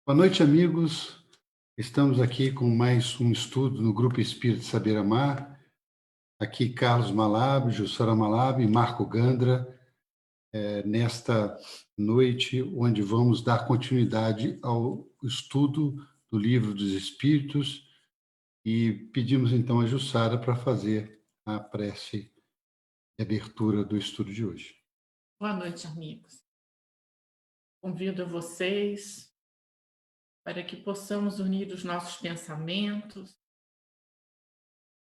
Boa noite, amigos. Estamos aqui com mais um estudo no Grupo Espírito Saber Amar. Aqui Carlos Malab, Jussara Malab e Marco Gandra, nesta noite, onde vamos dar continuidade ao estudo do Livro dos Espíritos e pedimos então a Jussara para fazer a prece de abertura do estudo de hoje. Boa noite, amigos. Convido vocês para que possamos unir os nossos pensamentos,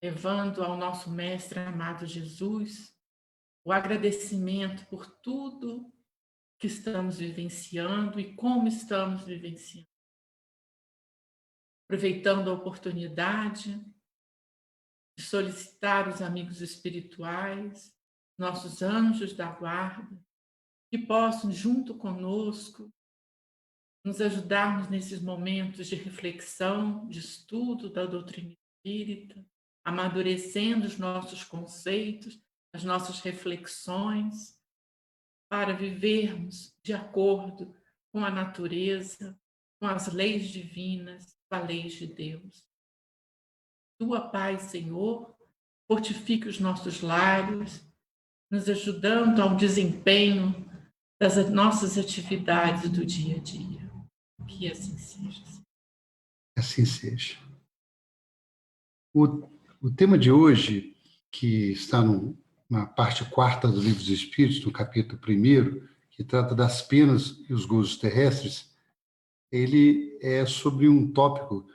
levando ao nosso Mestre amado Jesus o agradecimento por tudo que estamos vivenciando e como estamos vivenciando. Aproveitando a oportunidade de solicitar os amigos espirituais, nossos anjos da guarda, que possam, junto conosco, nos ajudarmos nesses momentos de reflexão, de estudo da doutrina espírita, amadurecendo os nossos conceitos, as nossas reflexões, para vivermos de acordo com a natureza, com as leis divinas, com as leis de Deus. Tua paz, Senhor, fortifique os nossos lares, nos ajudando ao desempenho das nossas atividades do dia a dia. Que assim seja. Assim seja. O tema de hoje, que está na parte quarta do Livro dos Espíritos, no capítulo 1º, que trata das penas e os gozos terrestres, ele é sobre um tópico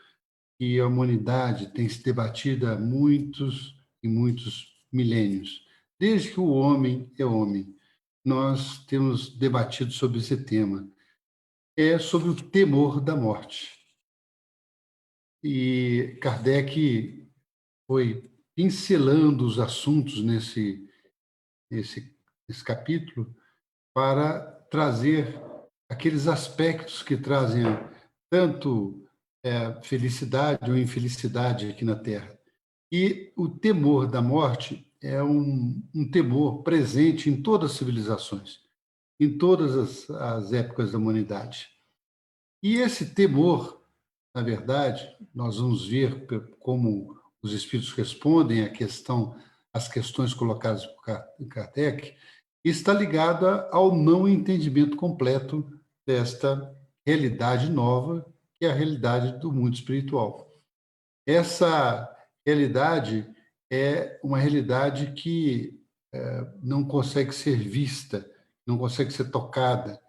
que a humanidade tem se debatido há muitos e muitos milênios. Desde que o homem é homem, nós temos debatido sobre esse tema. É sobre o temor da morte. E Kardec foi pincelando os assuntos nesse capítulo para trazer aqueles aspectos que trazem tanto felicidade ou infelicidade aqui na Terra. E o temor da morte é um temor presente em todas as civilizações, em todas as épocas da humanidade. E esse temor, na verdade, nós vamos ver como os espíritos respondem às questões colocadas por Kardec, está ligada ao não entendimento completo desta realidade nova, que é a realidade do mundo espiritual. Essa realidade é uma realidade que não consegue ser vista, não consegue ser tocada.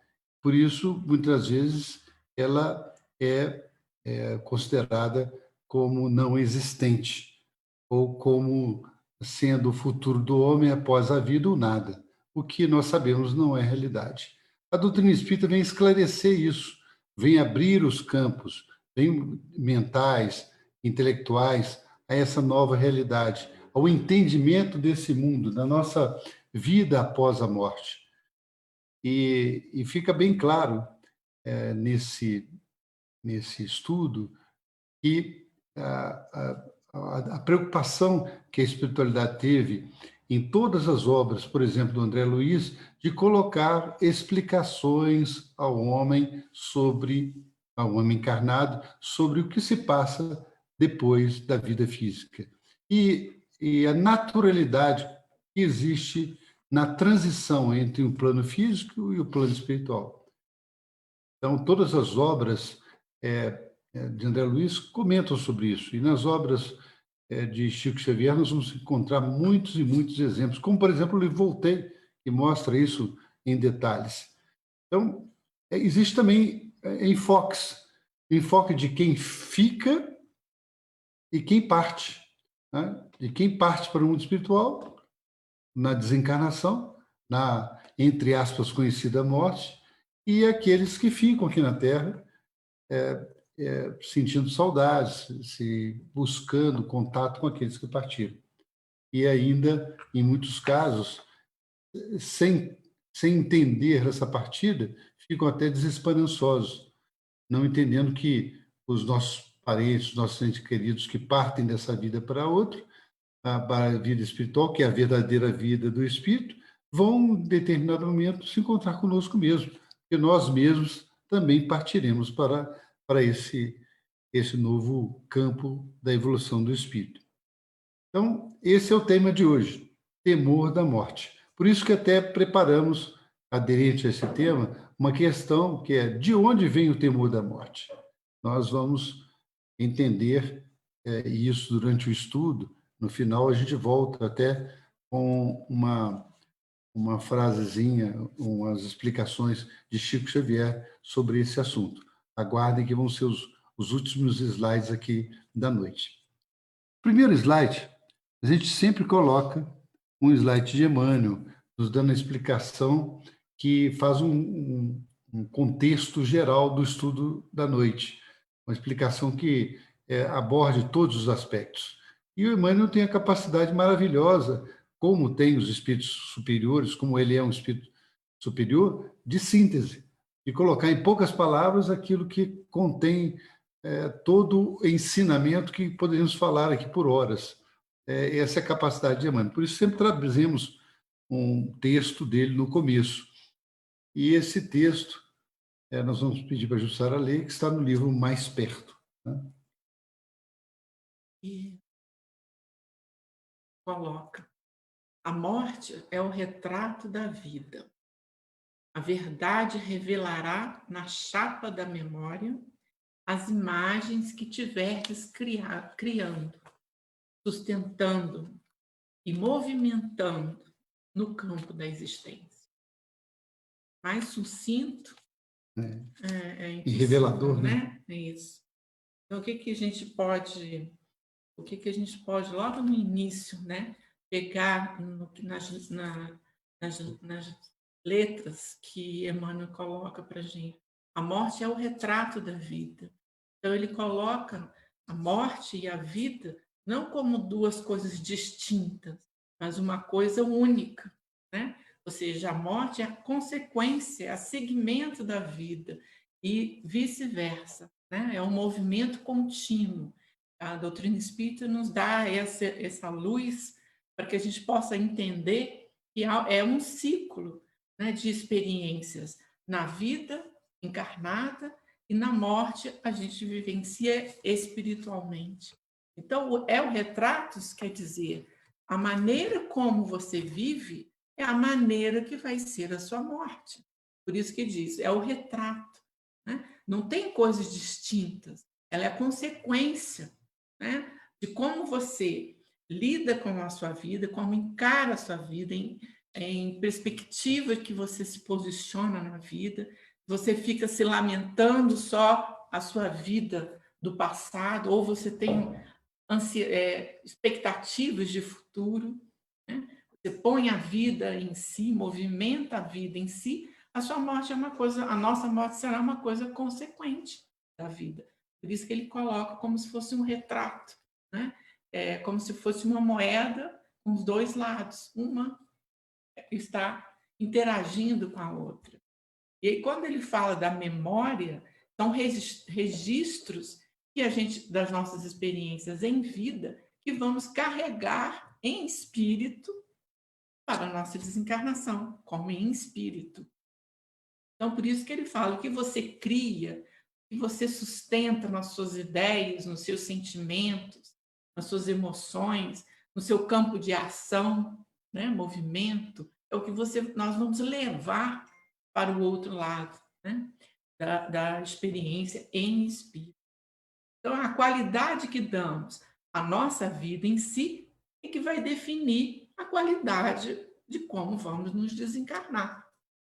Por isso, muitas vezes, ela é considerada como não existente, ou como sendo o futuro do homem após a vida ou nada, o que nós sabemos não é realidade. A doutrina espírita vem esclarecer isso, vem abrir os campos, vem mentais, intelectuais, a essa nova realidade, ao entendimento desse mundo, da nossa vida após a morte. E fica bem claro nesse estudo que a preocupação que a espiritualidade teve em todas as obras, por exemplo, do André Luiz, de colocar explicações ao homem encarnado, sobre o que se passa depois da vida física. E a naturalidade que existe na transição entre o plano físico e o plano espiritual. Então, todas as obras de André Luiz comentam sobre isso. E nas obras de Chico Xavier nós vamos encontrar muitos e muitos exemplos, como, por exemplo, o livro Voltei, que mostra isso em detalhes. Então, existe também enfoque de quem fica e quem parte. Né? De quem parte para o mundo espiritual, na desencarnação, na, entre aspas, conhecida morte, e aqueles que ficam aqui na Terra, sentindo saudades, se buscando contato com aqueles que partiram. E ainda, em muitos casos, sem entender essa partida, ficam até desesperançosos, não entendendo que os nossos parentes, nossos entes queridos que partem dessa vida para outra, para a vida espiritual, que é a verdadeira vida do espírito, vão, em determinado momento, se encontrar conosco mesmo, porque nós mesmos também partiremos para para esse novo campo da evolução do espírito. Então, esse é o tema de hoje, temor da morte. Por isso que até preparamos, aderente a esse tema, uma questão que é: de onde vem o temor da morte? Nós vamos entender isso durante o estudo. No final, a gente volta até com uma frasezinha, umas explicações de Chico Xavier sobre esse assunto. Aguardem que vão ser os últimos slides aqui da noite. Primeiro slide, a gente sempre coloca um slide de Emmanuel, nos dando a explicação que faz um contexto geral do estudo da noite, uma explicação que aborde todos os aspectos. E o Emmanuel tem a capacidade maravilhosa, como tem os espíritos superiores, como ele é um espírito superior, de síntese, de colocar em poucas palavras aquilo que contém todo o ensinamento que poderíamos falar aqui por horas. Essa é a capacidade de Emmanuel. Por isso, sempre trazemos um texto dele no começo. E esse texto, nós vamos pedir para a Jussara ler, que está no livro Mais Perto. Né? E coloca: a morte é o retrato da vida. A verdade revelará na chapa da memória as imagens que tiverdes criando, sustentando e movimentando no campo da existência. Mais sucinto é E revelador, né? É isso. Então, o que a gente pode logo no início, né, pegar nas letras que Emmanuel coloca para a gente? A morte é o retrato da vida. Então, ele coloca a morte e a vida não como duas coisas distintas, mas uma coisa única, né? Ou seja, a morte é a consequência, é a segmento da vida e vice-versa, né? É um movimento contínuo. A doutrina espírita nos dá essa luz para que a gente possa entender que é um ciclo, né, de experiências na vida encarnada e na morte a gente vivencia espiritualmente. Então, o retratos quer dizer a maneira como você vive é a maneira que vai ser a sua morte. Por isso que diz, é o retrato. Né? Não tem coisas distintas, ela é a consequência, né, de como você lida com a sua vida, como encara a sua vida, em perspectiva que você se posiciona na vida. Você fica se lamentando só a sua vida do passado, ou você tem expectativas de futuro, né? Você põe a vida em si, movimenta a vida em si, a sua morte é uma coisa, a nossa morte será uma coisa consequente da vida. Por isso que ele coloca como se fosse um retrato, né? Como se fosse uma moeda com os dois lados. Uma está interagindo com a outra. E aí, quando ele fala da memória, são registros que a gente, das nossas experiências em vida, que vamos carregar em espírito para a nossa desencarnação, como em espírito. Então, por isso que ele fala que você cria, que você sustenta nas suas ideias, nos seus sentimentos, nas suas emoções, no seu campo de ação, né? Movimento, é o que nós vamos levar para o outro lado, né? da experiência em espírito. Então, a qualidade que damos à nossa vida em si é que vai definir a qualidade de como vamos nos desencarnar.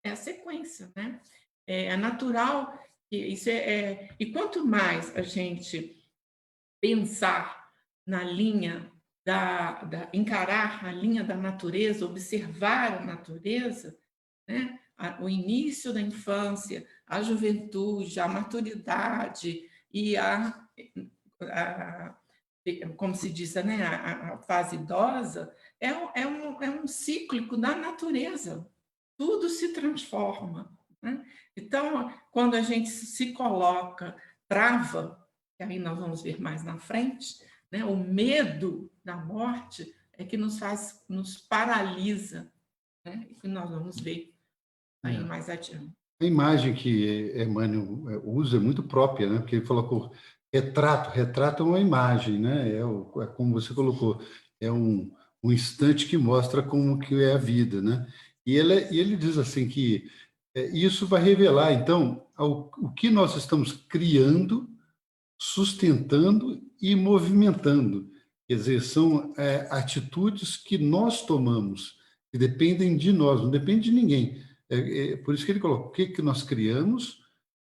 É a sequência, né? É natural que isso e quanto mais a gente pensar na linha encarar a linha da natureza, observar a natureza, né? O início da infância, a juventude, a maturidade e como se diz, né? a fase idosa, é um cíclico da natureza. Tudo se transforma. Né? Então, quando a gente se coloca, trava, que aí nós vamos ver mais na frente, né? O medo da morte é que nos paralisa, né? E que nós vamos ver aí mais adiante. A imagem que Emmanuel usa é muito própria, né? Porque ele colocou retrato. Retrato é uma imagem, né? É como você colocou, é um instante que mostra como que é a vida, né? E ele diz assim que isso vai revelar, então, o que nós estamos criando, sustentando e movimentando. Quer dizer, são atitudes que nós tomamos, que dependem de nós, não depende de ninguém. Por isso que ele coloca o que nós criamos,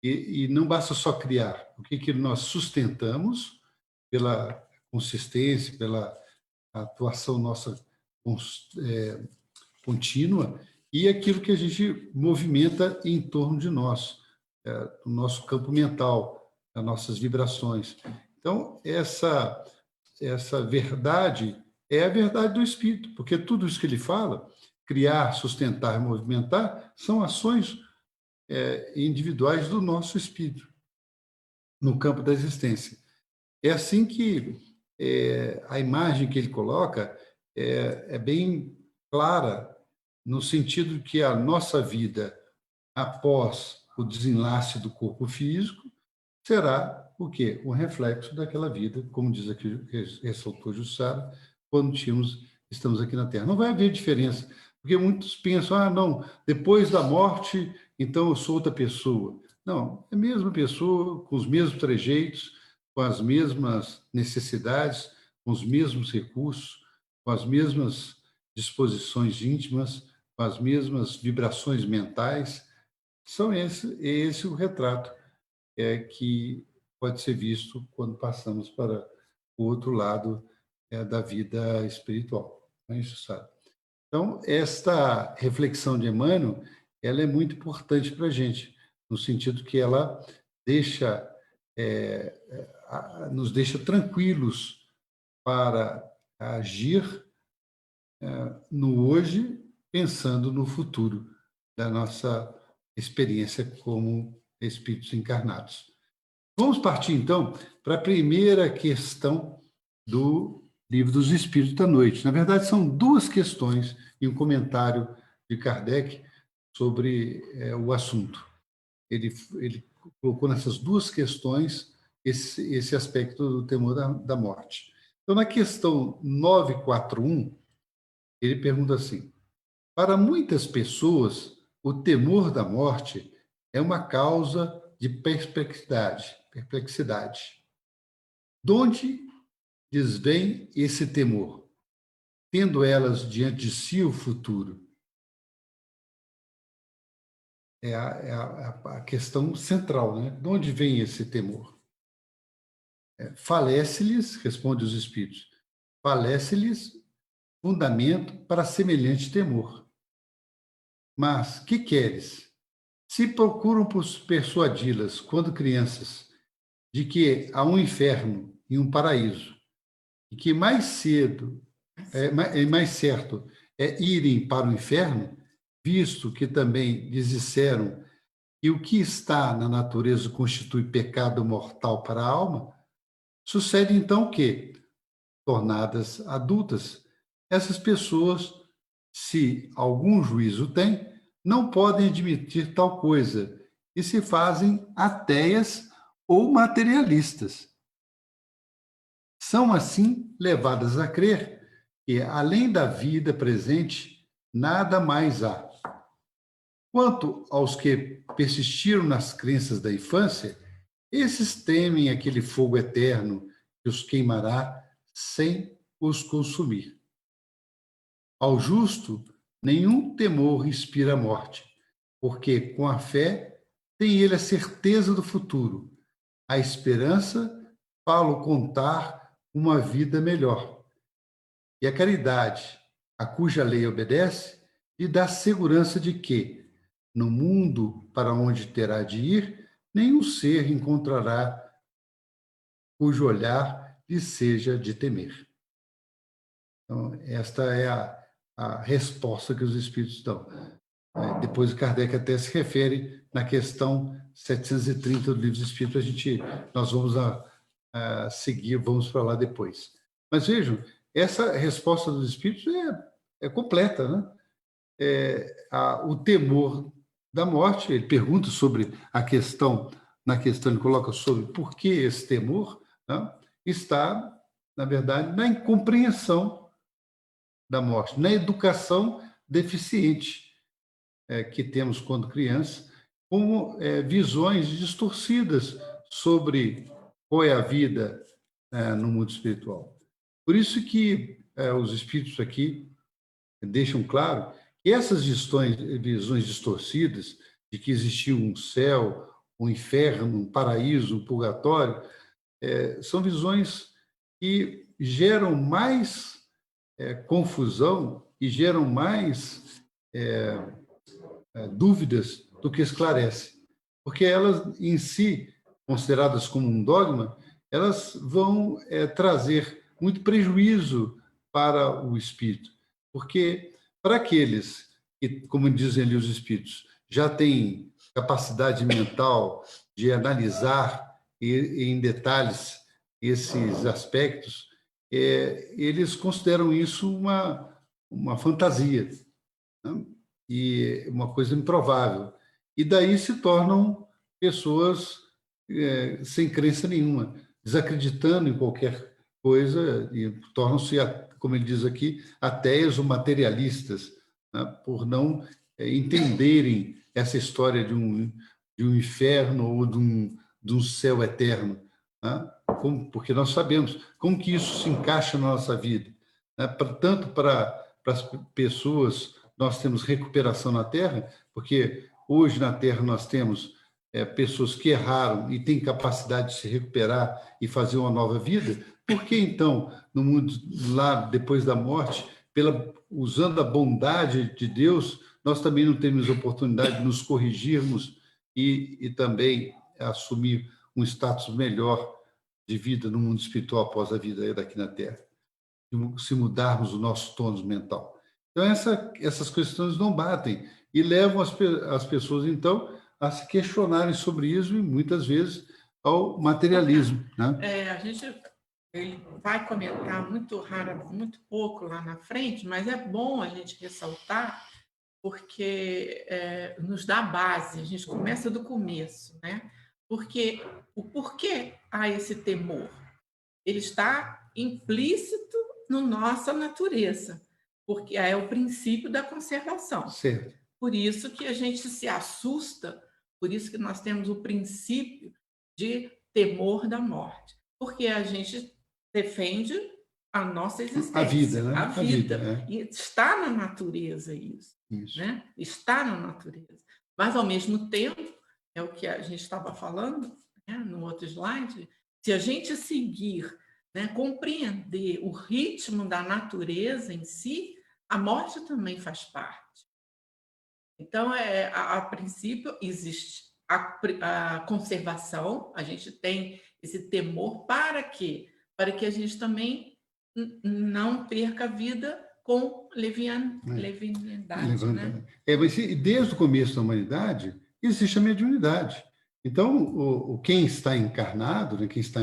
e não basta só criar, o que nós sustentamos pela consistência, pela atuação nossa contínua, e aquilo que a gente movimenta em torno de nós, o nosso campo mental, as nossas vibrações. Então, essa verdade é a verdade do Espírito, porque tudo isso que ele fala, criar, sustentar e movimentar, são ações individuais do nosso espírito, no campo da existência. É assim que a imagem que ele coloca é bem clara, no sentido de que a nossa vida, após o desenlace do corpo físico, será o quê? Um reflexo daquela vida, como diz aqui, ressaltou Jussara, quando estamos aqui na Terra. Não vai haver diferença, porque muitos pensam, não, depois da morte, então eu sou outra pessoa. Não, é a mesma pessoa, com os mesmos trejeitos, com as mesmas necessidades, com os mesmos recursos, com as mesmas disposições íntimas, com as mesmas vibrações mentais. Esse o retrato que pode ser visto quando passamos para o outro lado da vida espiritual. Não é isso, sabe? Então, esta reflexão de Emmanuel, ela é muito importante para a gente, no sentido que ela nos deixa tranquilos para agir no hoje, pensando no futuro da nossa experiência como espíritos encarnados. Vamos partir, então, para a primeira questão do Livro dos Espíritos da Noite. Na verdade, são duas questões e um comentário de Kardec sobre o assunto. Ele colocou nessas duas questões esse aspecto do temor da morte. Então, na questão 941, ele pergunta assim: para muitas pessoas, o temor da morte é uma causa de perplexidade. De onde lhes vem esse temor, tendo elas diante de si o futuro? É a questão central, né? De onde vem esse temor? Falece-lhes, responde os Espíritos, falece-lhes fundamento para semelhante temor. Mas, que queres? Se procuram persuadi-las, quando crianças, de que há um inferno e um paraíso, e que mais cedo é mais certo irem para o inferno, visto que também lhes disseram que o que está na natureza constitui pecado mortal para a alma, sucede então que, tornadas adultas, essas pessoas, se algum juízo têm, não podem admitir tal coisa e se fazem ateias ou materialistas. São, assim, levadas a crer que, além da vida presente, nada mais há. Quanto aos que persistiram nas crenças da infância, esses temem aquele fogo eterno que os queimará sem os consumir. Ao justo, nenhum temor inspira a morte, porque com a fé tem ele a certeza do futuro, a esperança para contar uma vida melhor. E a caridade, a cuja lei obedece, lhe dá segurança de que, no mundo para onde terá de ir, nenhum ser encontrará cujo olhar lhe seja de temer. Então, esta é a resposta que os Espíritos dão. Depois, Kardec até se refere na questão 730 do Livro dos Espíritos, nós vamos seguir, vamos para lá depois. Mas vejam, essa resposta dos Espíritos é completa, né? O temor da morte. Ele pergunta sobre a questão, na questão ele coloca sobre por que esse temor, né, está, na verdade, na incompreensão da morte, na educação deficiente que temos quando criança, como visões distorcidas sobre qual é a vida no mundo espiritual. Por isso que os espíritos aqui deixam claro que essas visões distorcidas de que existia um céu, um inferno, um paraíso, um purgatório, são visões que geram mais confusão e geram mais dúvidas do que esclarecem. Porque elas, em si, consideradas como um dogma, elas vão trazer muito prejuízo para o espírito. Porque para aqueles que, como dizem ali os espíritos, já têm capacidade mental de analisar em detalhes esses aspectos, eles consideram isso uma fantasia, né? E uma coisa improvável. E daí se tornam pessoas sem crença nenhuma, desacreditando em qualquer coisa e tornam-se, como ele diz aqui, ateias ou materialistas, né? Por não entenderem essa história de um inferno ou de um céu eterno, né? Porque nós sabemos como que isso se encaixa na nossa vida, né? Tanto para as pessoas, nós temos recuperação na Terra, porque hoje na Terra nós temos pessoas que erraram e têm capacidade de se recuperar e fazer uma nova vida. Por que então, no mundo lá depois da morte, usando a bondade de Deus, nós também não temos oportunidade de nos corrigirmos e também assumir um status melhor de vida no mundo espiritual após a vida daqui na Terra, se mudarmos o nosso tônus mental? Então, essas questões não batem e levam as pessoas, então, a se questionarem sobre isso e, muitas vezes, ao materialismo, né? A gente ele vai comentar muito pouco lá na frente, mas é bom a gente ressaltar porque nos dá base, a gente começa do começo, né? Porque o porquê há esse temor? Ele está implícito na nossa natureza, porque é o princípio da conservação. Certo. Por isso que a gente se assusta, por isso que nós temos o princípio de temor da morte, porque a gente defende a nossa existência, A vida, né? a vida. A vida, E está na natureza isso, né? Está na natureza. Mas, ao mesmo tempo, é o que a gente estava falando, né, no outro slide, se a gente seguir, né, compreender o ritmo da natureza em si, a morte também faz parte. Então, a princípio, existe a conservação, a gente tem esse temor para quê? Para que a gente também não perca a vida com leviandade. Né? Mas desde o começo da humanidade, existe a mediunidade. Então, quem está encarnado, né, quem está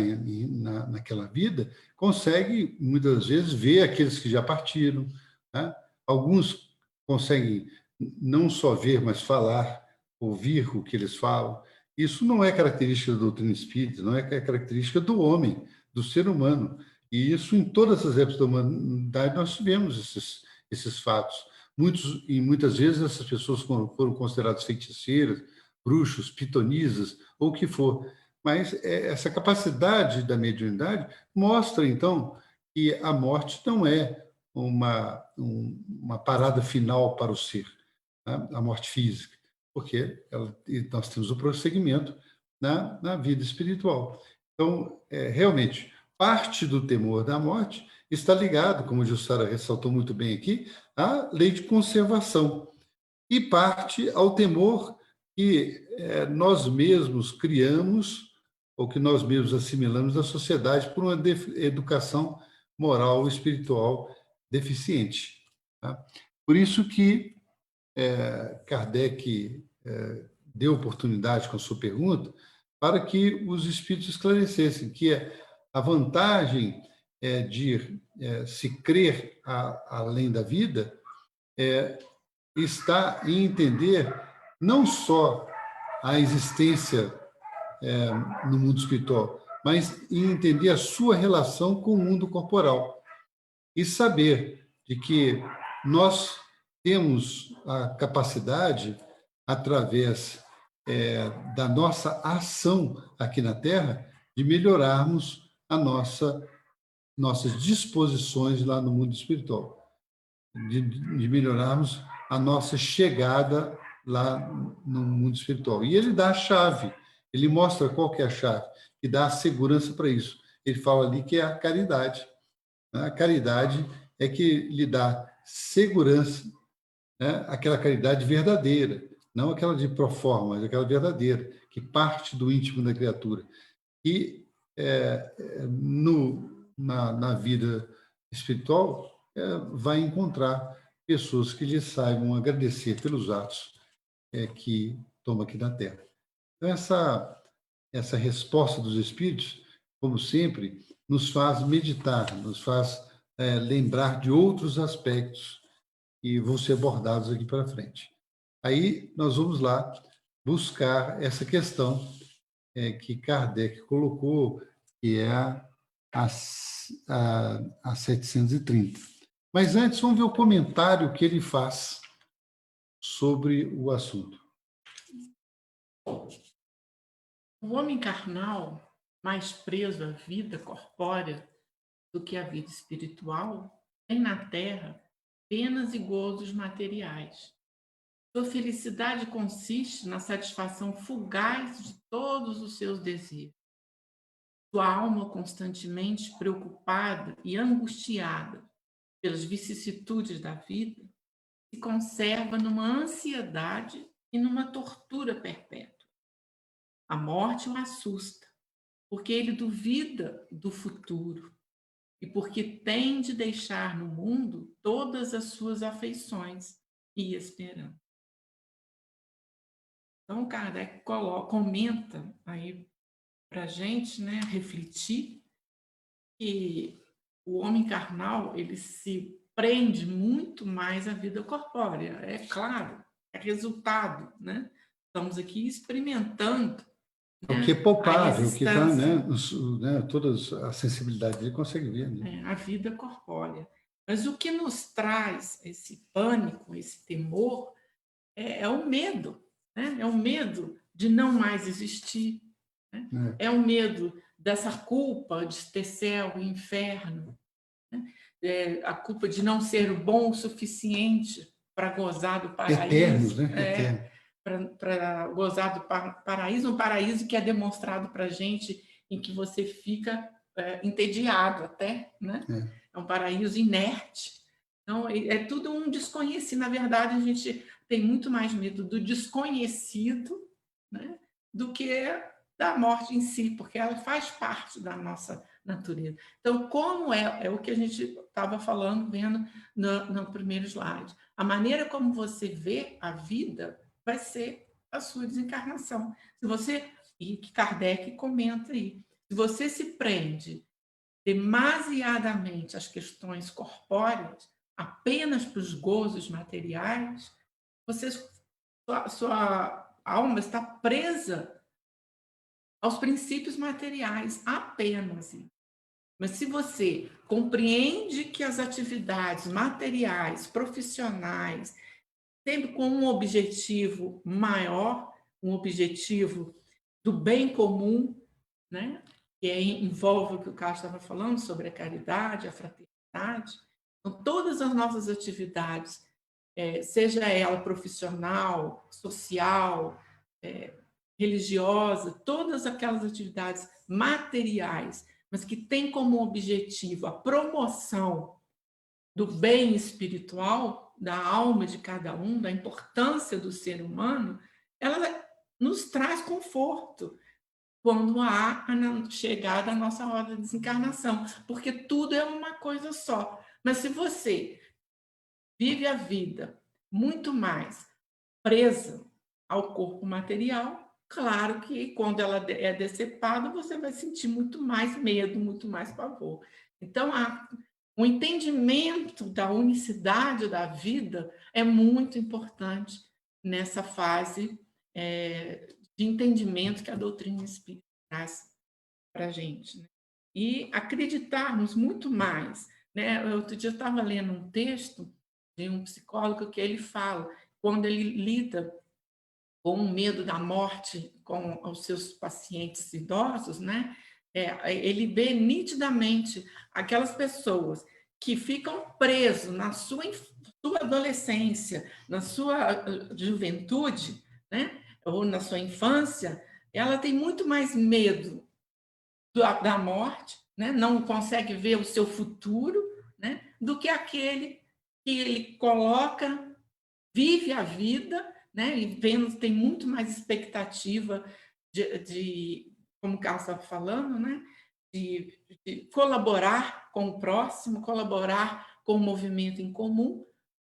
naquela vida, consegue, muitas vezes, ver aqueles que já partiram. Né? Alguns conseguem não só ver, mas falar, ouvir o que eles falam. Isso não é característica da doutrina espírita, não é característica do homem, do ser humano. E isso, em todas as épocas da humanidade, nós tivemos esses fatos. Muitas vezes essas pessoas foram consideradas feiticeiras, bruxos, pitonisas, ou o que for. Mas essa capacidade da mediunidade mostra, então, que a morte não é uma parada final para o ser, né? A morte física, porque nós temos o prosseguimento na vida espiritual. Então, realmente, parte do temor da morte está ligado, como a Jussara ressaltou muito bem aqui, à lei de conservação, e parte ao temor que nós mesmos criamos, ou que nós mesmos assimilamos da sociedade por uma educação moral e espiritual deficiente. Tá? Por isso que Kardec deu oportunidade com a sua pergunta para que os espíritos esclarecessem que a vantagem de se crer além da vida está em entender não só a existência no mundo espiritual, mas em entender a sua relação com o mundo corporal e saber de que nós temos a capacidade, através da nossa ação aqui na Terra, de melhorarmos nossas disposições lá no mundo espiritual, de melhorarmos a nossa chegada lá no mundo espiritual. E ele dá a chave, ele mostra qual que é a chave, que dá a segurança para isso. Ele fala ali que é a caridade. A caridade é que lhe dá segurança, né? Aquela caridade verdadeira, não aquela de proforma, mas aquela verdadeira, que parte do íntimo da criatura. E na vida espiritual vai encontrar pessoas que lhe saibam agradecer pelos atos que toma aqui na Terra. Então, essa resposta dos Espíritos, como sempre, nos faz meditar, nos faz lembrar de outros aspectos que vão ser abordados aqui para frente. Aí nós vamos lá buscar essa questão que Kardec colocou, que é a 730. Mas antes, vamos ver o comentário que ele faz sobre o assunto. O homem carnal, mais preso à vida corpórea do que à vida espiritual, tem na terra penas e gozos materiais. Sua felicidade consiste na satisfação fugaz de todos os seus desejos. Sua alma constantemente preocupada e angustiada pelas vicissitudes da vida se conserva numa ansiedade e numa tortura perpétua. A morte o assusta, porque ele duvida do futuro e porque tem de deixar no mundo todas as suas afeições e esperanças. Então, Kardec comenta aí para a gente, né, refletir que o homem carnal ele se prende muito mais à vida corpórea. É claro, é resultado, né? Estamos aqui experimentando. O que é palpável, o que está, né, toda a sensibilidade dele consegue ver. Né? A vida corpórea. Mas o que nos traz esse pânico, esse temor, é o medo. Né? É o medo de não mais existir. Né? É o medo dessa culpa de ter céu e inferno. Né? A culpa de não ser bom o suficiente para gozar do paraíso. Eternos, né? Eterno. Para gozar do paraíso, um paraíso que é demonstrado para a gente em que você fica entediado até, né? É um paraíso inerte. Então, é tudo um desconhecido. Na verdade, a gente tem muito mais medo do desconhecido, né, do que da morte em si, porque ela faz parte da nossa natureza. Então, como é o que a gente estava falando, vendo no primeiro slide. A maneira como você vê a vida vai ser a sua desencarnação. Se você, e que Kardec comenta aí, se você se prende demasiadamente às questões corpóreas, apenas para os gozos materiais, sua alma está presa aos princípios materiais apenas. Mas se você compreende que as atividades materiais, profissionais, sempre com um objetivo maior, um objetivo do bem comum, né? Que envolve o que o Carlos estava falando sobre a caridade, a fraternidade. Então, todas as nossas atividades, seja ela profissional, social, religiosa, todas aquelas atividades materiais, mas que têm como objetivo a promoção do bem espiritual, da alma de cada um, da importância do ser humano, ela nos traz conforto quando há a chegada à nossa hora de desencarnação, porque tudo é uma coisa só. Mas se você vive a vida muito mais presa ao corpo material, claro que quando ela é decepada, você vai sentir muito mais medo, muito mais pavor. Então, o entendimento da unicidade da vida é muito importante nessa fase de entendimento que a doutrina espírita traz para a gente, né? E acreditarmos muito mais, né? Outro dia eu estava lendo um texto de um psicólogo que ele fala, quando ele lida com o medo da morte com os seus pacientes idosos, né? Ele vê nitidamente aquelas pessoas que ficam presos na sua adolescência, na sua juventude, né? Ou na sua infância, ela tem muito mais medo da morte, né? Não consegue ver o seu futuro, né? Do que aquele que ele coloca, vive a vida, né? E vendo, tem muito mais expectativa como o Carlos estava falando, né? De colaborar com o próximo, colaborar com o movimento em comum,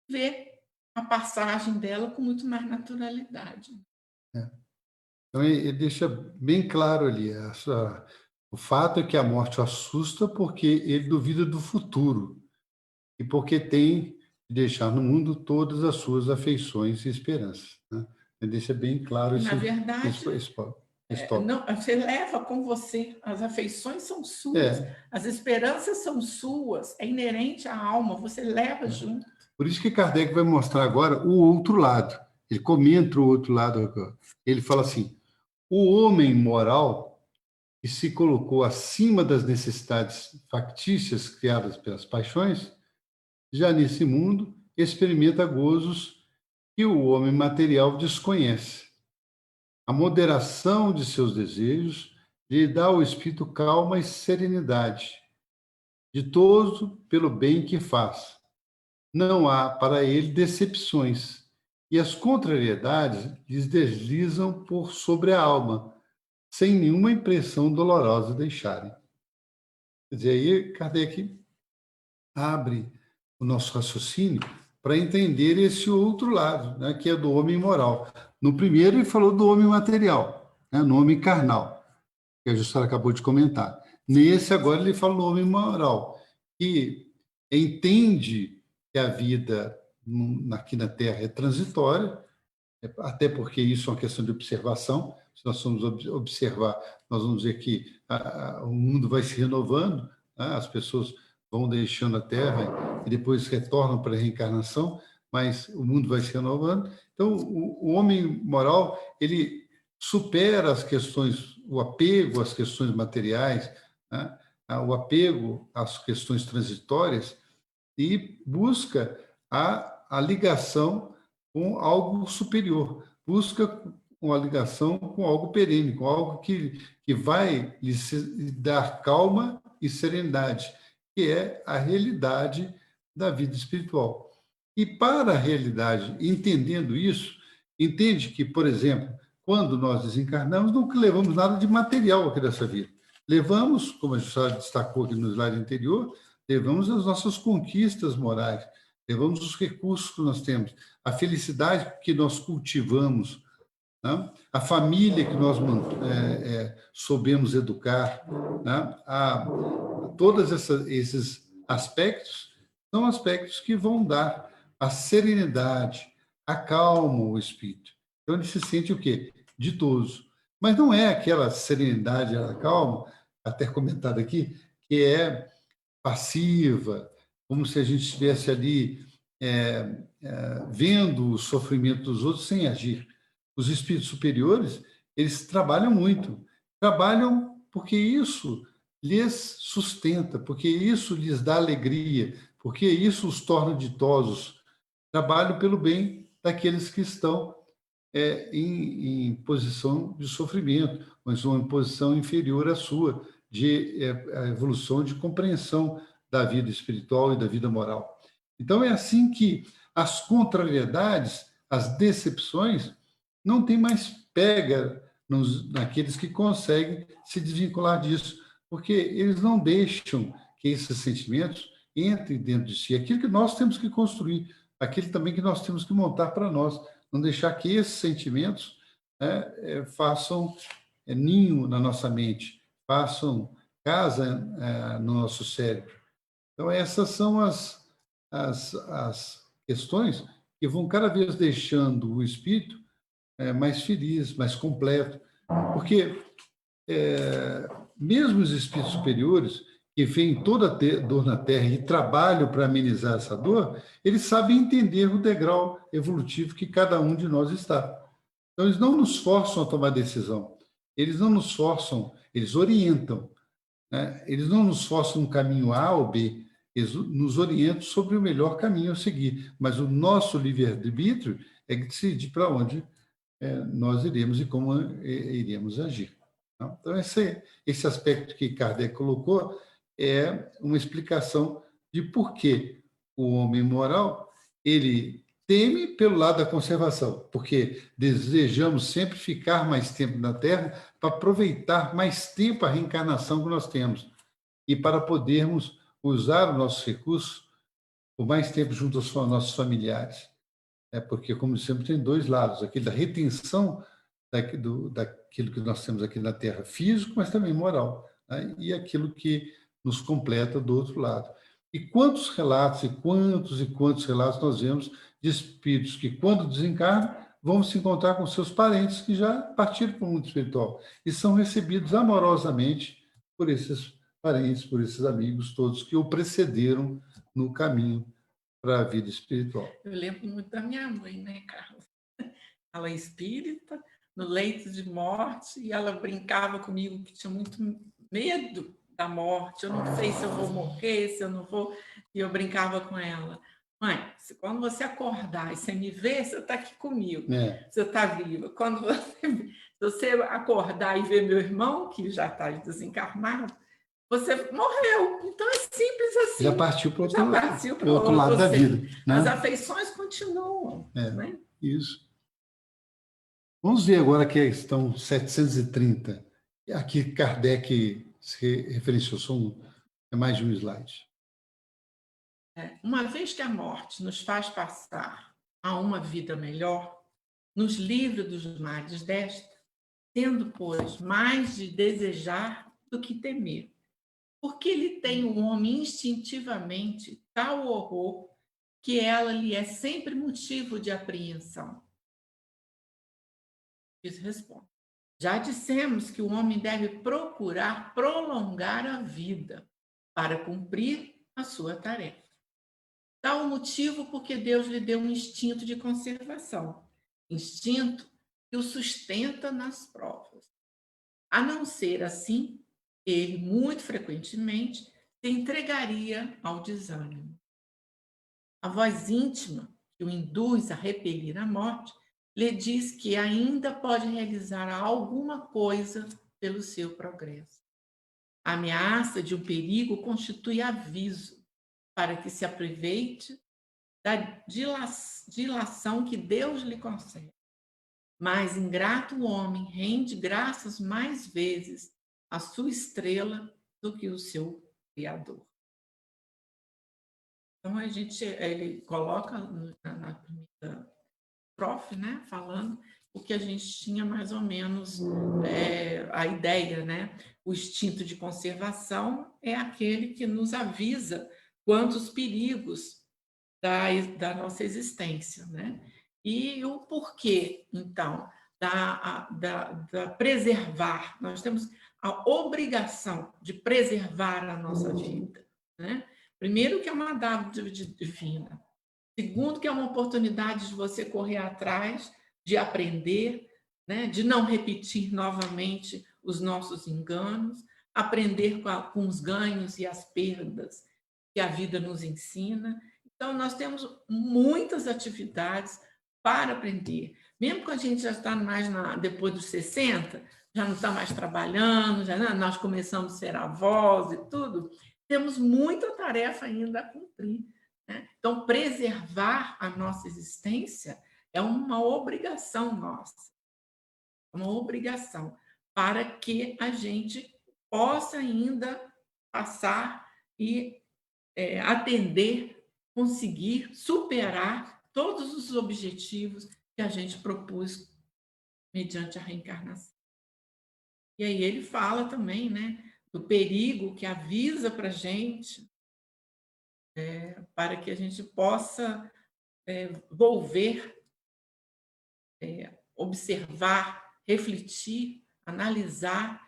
ver a passagem dela com muito mais naturalidade. Então, ele deixa bem claro ali, o fato é que a morte o assusta porque ele duvida do futuro e porque tem de deixar no mundo todas as suas afeições e esperanças, né? Ele deixa bem claro Na verdade, esse não, você leva com você, as afeições são suas, É. as esperanças são suas, é inerente à alma, você leva junto. Por isso que Kardec vai mostrar agora o outro lado. Ele comenta o outro lado agora. Ele fala assim: o homem moral que se colocou acima das necessidades factícias criadas pelas paixões, já nesse mundo experimenta gozos que o homem material desconhece. A moderação de seus desejos lhe dá ao espírito calma e serenidade, ditoso pelo bem que faz. Não há para ele decepções, e as contrariedades lhes deslizam por sobre a alma, sem nenhuma impressão dolorosa deixarem. Quer dizer, aí Kardec abre o nosso raciocínio para entender esse outro lado, né, que é do homem moral. No primeiro, ele falou do homem material, né, no homem carnal, que a Jussara acabou de comentar. Nesse, agora, ele fala do homem moral, que entende que a vida aqui na Terra é transitória, até porque isso é uma questão de observação. Se nós formos observar, nós vamos ver que o mundo vai se renovando, né? As pessoas vão deixando a Terra e depois retornam para a reencarnação, mas o mundo vai se renovando. Então, o homem moral, ele supera as questões, o apego às questões materiais, né? O apego às questões transitórias, e busca a ligação com algo superior, busca uma ligação com algo perene, com algo que vai lhe dar calma e serenidade, que é a realidade da vida espiritual. E para a realidade, entendendo isso, entende que, por exemplo, quando nós desencarnamos, não levamos nada de material aqui dessa vida. Levamos, como a gente já destacou aqui no slide anterior, levamos as nossas conquistas morais, levamos os recursos que nós temos, a felicidade que nós cultivamos, né? A família que nós soubemos educar, né? Todos esses aspectos são aspectos que vão dar a serenidade, a calma ao espírito. Então, ele se sente o quê? Ditoso. Mas não é aquela serenidade, a calma, até comentado aqui, que é passiva, como se a gente estivesse ali vendo o sofrimento dos outros sem agir. Os espíritos superiores, eles trabalham muito. Trabalham porque isso lhes sustenta, porque isso lhes dá alegria, porque isso os torna ditosos. Trabalham pelo bem daqueles que estão em posição de sofrimento, mas uma posição inferior à sua, de evolução, de compreensão da vida espiritual e da vida moral. Então, é assim que as contrariedades, as decepções, não tem mais pega naqueles que conseguem se desvincular disso, porque eles não deixam que esses sentimentos entrem dentro de si. Aquilo que nós temos que construir, aquilo também que nós temos que montar para nós, não deixar que esses sentimentos façam ninho na nossa mente, façam casa no nosso cérebro. Então, essas são as questões que vão cada vez deixando o espírito mais feliz, mais completo, porque mesmo os espíritos superiores, que veem toda a dor na Terra e trabalham para amenizar essa dor, eles sabem entender o degrau evolutivo que cada um de nós está. Então, eles não nos forçam a tomar decisão, eles não nos forçam, eles orientam, né? Eles não nos forçam um caminho A ou B, eles nos orientam sobre o melhor caminho a seguir, mas o nosso livre-arbítrio é que decide para onde nós iremos e como iremos agir. Então, esse aspecto que Kardec colocou é uma explicação de por que o homem moral ele teme pelo lado da conservação, porque desejamos sempre ficar mais tempo na Terra para aproveitar mais tempo a reencarnação que nós temos e para podermos usar os nossos recursos por mais tempo junto aos nossos familiares. Porque, como sempre, tem dois lados, aquele da retenção daquilo que nós temos aqui na Terra, físico, mas também moral, né? E aquilo que nos completa do outro lado. E quantos relatos, e quantos relatos nós vemos de espíritos que, quando desencarnam, vão se encontrar com seus parentes que já partiram para o mundo espiritual e são recebidos amorosamente por esses parentes, por esses amigos todos que o precederam no caminho para a vida espiritual. Eu lembro muito da minha mãe, né, Carlos? Ela é espírita, no leito de morte, e ela brincava comigo que tinha muito medo da morte. Eu não sei se eu vou morrer, se eu não vou. E eu brincava com ela. Mãe, quando você acordar e você me ver, você está aqui comigo. Você está viva. Quando você acordar e ver meu irmão, que já está desencarnado, você morreu. Então é simples assim. Já partiu para o outro lado da vida. Né? As afeições continuam. Né? Isso. Vamos ver agora a questão 730. Aqui Kardec se referenciou, é mais de um slide. Uma vez que a morte nos faz passar a uma vida melhor, nos livra dos males desta, tendo, pois, mais de desejar do que temer. Porque ele tem o homem instintivamente tal horror que ela lhe é sempre motivo de apreensão. Diz, responde. Já dissemos que o homem deve procurar prolongar a vida para cumprir a sua tarefa. Tal o motivo porque Deus lhe deu um instinto de conservação, instinto que o sustenta nas provas. A não ser assim, ele muito frequentemente se entregaria ao desânimo. A voz íntima que o induz a repelir a morte lhe diz que ainda pode realizar alguma coisa pelo seu progresso. A ameaça de um perigo constitui aviso para que se aproveite da dilação que Deus lhe concede. Mas ingrato o homem rende graças mais vezes à sua estrela do que o seu Criador. Então, ele coloca na primeira estrofe, né, falando o que a gente tinha mais ou menos a ideia, né? O instinto de conservação é aquele que nos avisa quanto os perigos da nossa existência, né? E o porquê, então, da preservar. Nós temos a obrigação de preservar a nossa vida, né? Primeiro, que é uma dádiva divina. Segundo, que é uma oportunidade de você correr atrás, de aprender, né? De não repetir novamente os nossos enganos, aprender com os ganhos e as perdas que a vida nos ensina. Então, nós temos muitas atividades para aprender. Mesmo que a gente já está mais depois dos 60, já não está mais trabalhando, nós começamos a ser avós e tudo, temos muita tarefa ainda a cumprir. Né? Então, preservar a nossa existência é uma obrigação nossa. Uma obrigação para que a gente possa ainda passar e atender, conseguir superar todos os objetivos que a gente propôs mediante a reencarnação. E aí ele fala também, né, do perigo que avisa para a gente, para que a gente possa volver, observar, refletir, analisar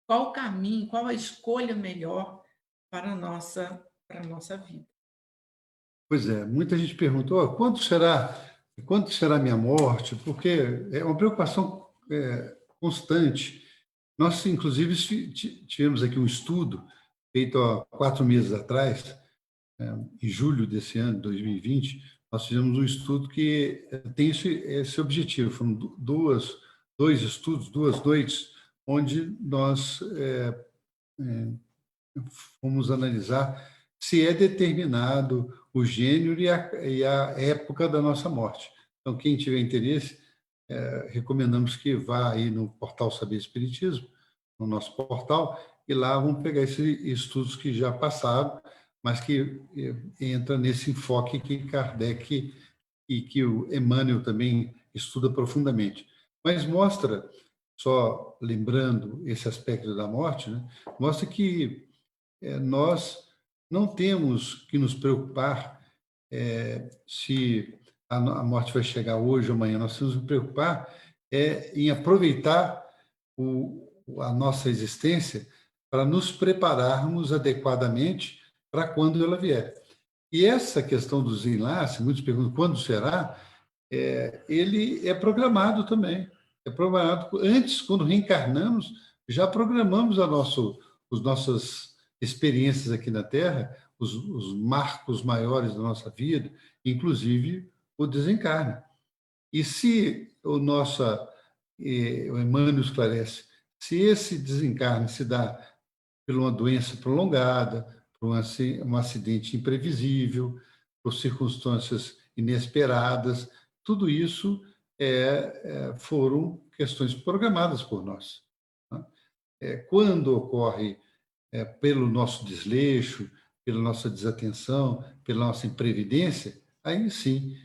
qual o caminho, qual a escolha melhor para a nossa vida. Pois é, muita gente perguntou: "Oh, quando será minha morte?", porque é uma preocupação constante. Nós, inclusive, tivemos aqui um estudo feito há 4 meses atrás, em julho desse ano, 2020, nós fizemos um estudo que tem esse objetivo. Foram dois estudos, 2 noites, onde nós fomos analisar se é determinado o gênero e a época da nossa morte. Então, quem tiver interesse, recomendamos que vá aí no portal Saber Espiritismo, no nosso portal, e lá vão pegar esses estudos que já passaram, mas que entra nesse enfoque que Kardec e que o Emmanuel também estuda profundamente. Mas mostra, só lembrando esse aspecto da morte, né, mostra que nós não temos que nos preocupar se a morte vai chegar hoje ou amanhã. Nós temos que nos preocupar em aproveitar a nossa existência para nos prepararmos adequadamente para quando ela vier. E essa questão do desenlace, muitos perguntam quando será, ele é programado também. É programado antes, quando reencarnamos, já programamos as nossas experiências aqui na Terra, os marcos maiores da nossa vida, inclusive o desencarne. E se o Emmanuel esclarece, se esse desencarne se dá por uma doença prolongada, por um acidente imprevisível, por circunstâncias inesperadas, tudo isso foram questões programadas por nós. Né? Quando ocorre pelo nosso desleixo, pela nossa desatenção, pela nossa imprevidência, aí sim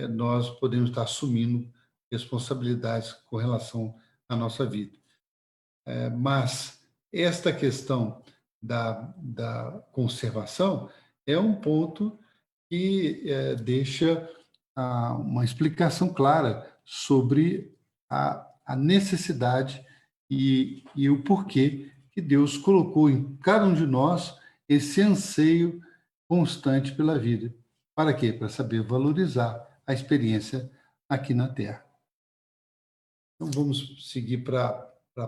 nós podemos estar assumindo responsabilidades com relação à nossa vida. Mas esta questão da conservação é um ponto que deixa uma explicação clara sobre a necessidade e o porquê que Deus colocou em cada um de nós esse anseio constante pela vida. Para quê? Para saber valorizar a experiência aqui na Terra. Então, vamos seguir para a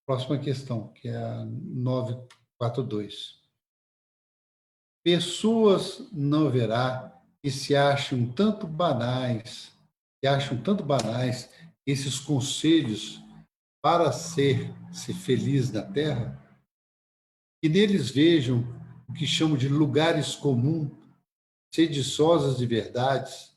próxima questão, que é a 942. Pessoas não haverá que acham tanto banais esses conselhos para ser feliz na Terra, que neles vejam o que chamo de lugares comuns, sediçosas de verdades,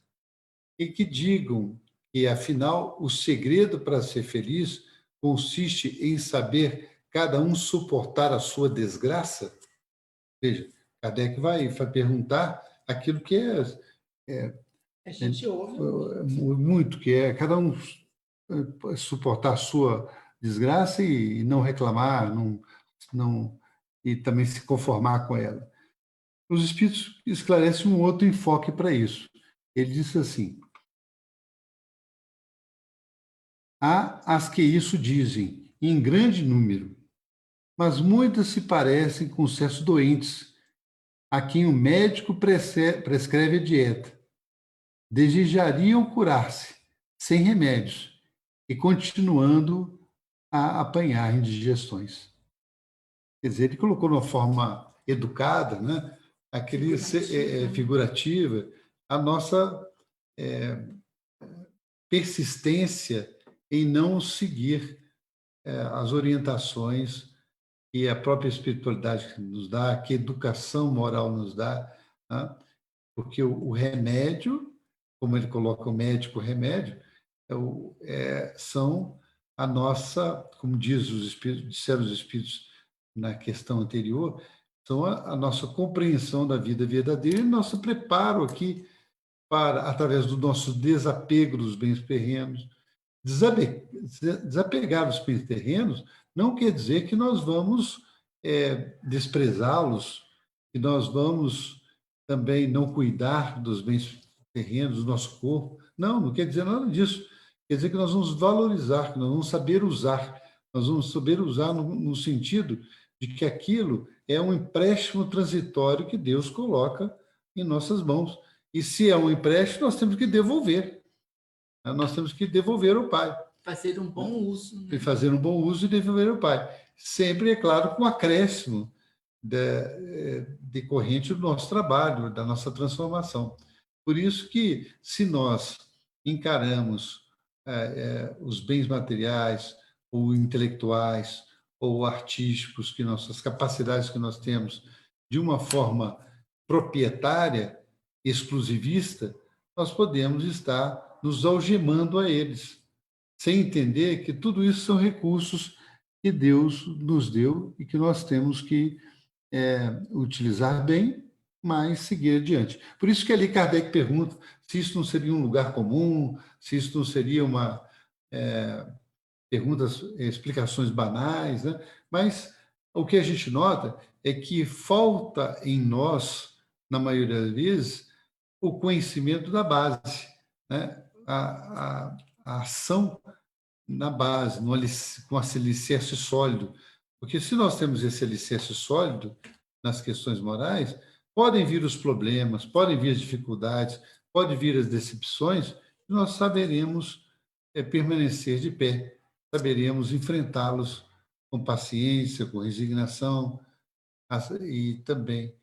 e que digam que, afinal, o segredo para ser feliz consiste em saber cada um suportar a sua desgraça? Veja, Kardec vai perguntar aquilo que A gente ouve muito, que é cada um suportar a sua desgraça e não reclamar, não, e também se conformar com ela. Os Espíritos esclarecem um outro enfoque para isso. Ele diz assim: há as que isso dizem, em grande número, mas muitas se parecem com certos doentes, a quem o médico prescreve a dieta. Desejariam curar-se, sem remédios, e continuando a apanhar indigestões. Quer dizer, ele colocou de uma forma educada, né, figurativa, a nossa persistência em não seguir as orientações que a própria espiritualidade nos dá, que a educação moral nos dá, né? Porque o remédio, como ele coloca o médico, o remédio, são a nossa, como disseram os Espíritos na questão anterior, são a nossa compreensão da vida verdadeira e nosso preparo aqui para, através do nosso desapego dos bens terrenos. Desapegar dos bens terrenos não quer dizer que nós vamos desprezá-los, que nós vamos também não cuidar dos bens terrenos do nosso corpo. Não, não quer dizer nada disso. Quer dizer que nós vamos valorizar, que nós vamos saber usar. Nós vamos saber usar no sentido de que aquilo é um empréstimo transitório que Deus coloca em nossas mãos. E se é um empréstimo, nós temos que devolver. Nós temos que devolver ao Pai. Fazer um bom uso. E fazer um bom uso e devolver ao Pai. Sempre, é claro, com acréscimo decorrente do nosso trabalho, da nossa transformação. Por isso que, se nós encaramos os bens materiais, ou intelectuais, ou artísticos, que nossas capacidades que nós temos, de uma forma proprietária, exclusivista, nós podemos estar nos algemando a eles, sem entender que tudo isso são recursos que Deus nos deu e que nós temos que utilizar bem, mas seguir adiante. Por isso que ali Kardec pergunta se isso não seria um lugar comum, se isso não seria uma perguntas, explicações banais, né? Mas o que a gente nota é que falta em nós, na maioria das vezes, o conhecimento da base, né? A ação na base, com esse alicerce sólido. Porque se nós temos esse alicerce sólido nas questões morais, podem vir os problemas, podem vir as dificuldades, podem vir as decepções, e nós saberemos permanecer de pé, saberemos enfrentá-los com paciência, com resignação, e também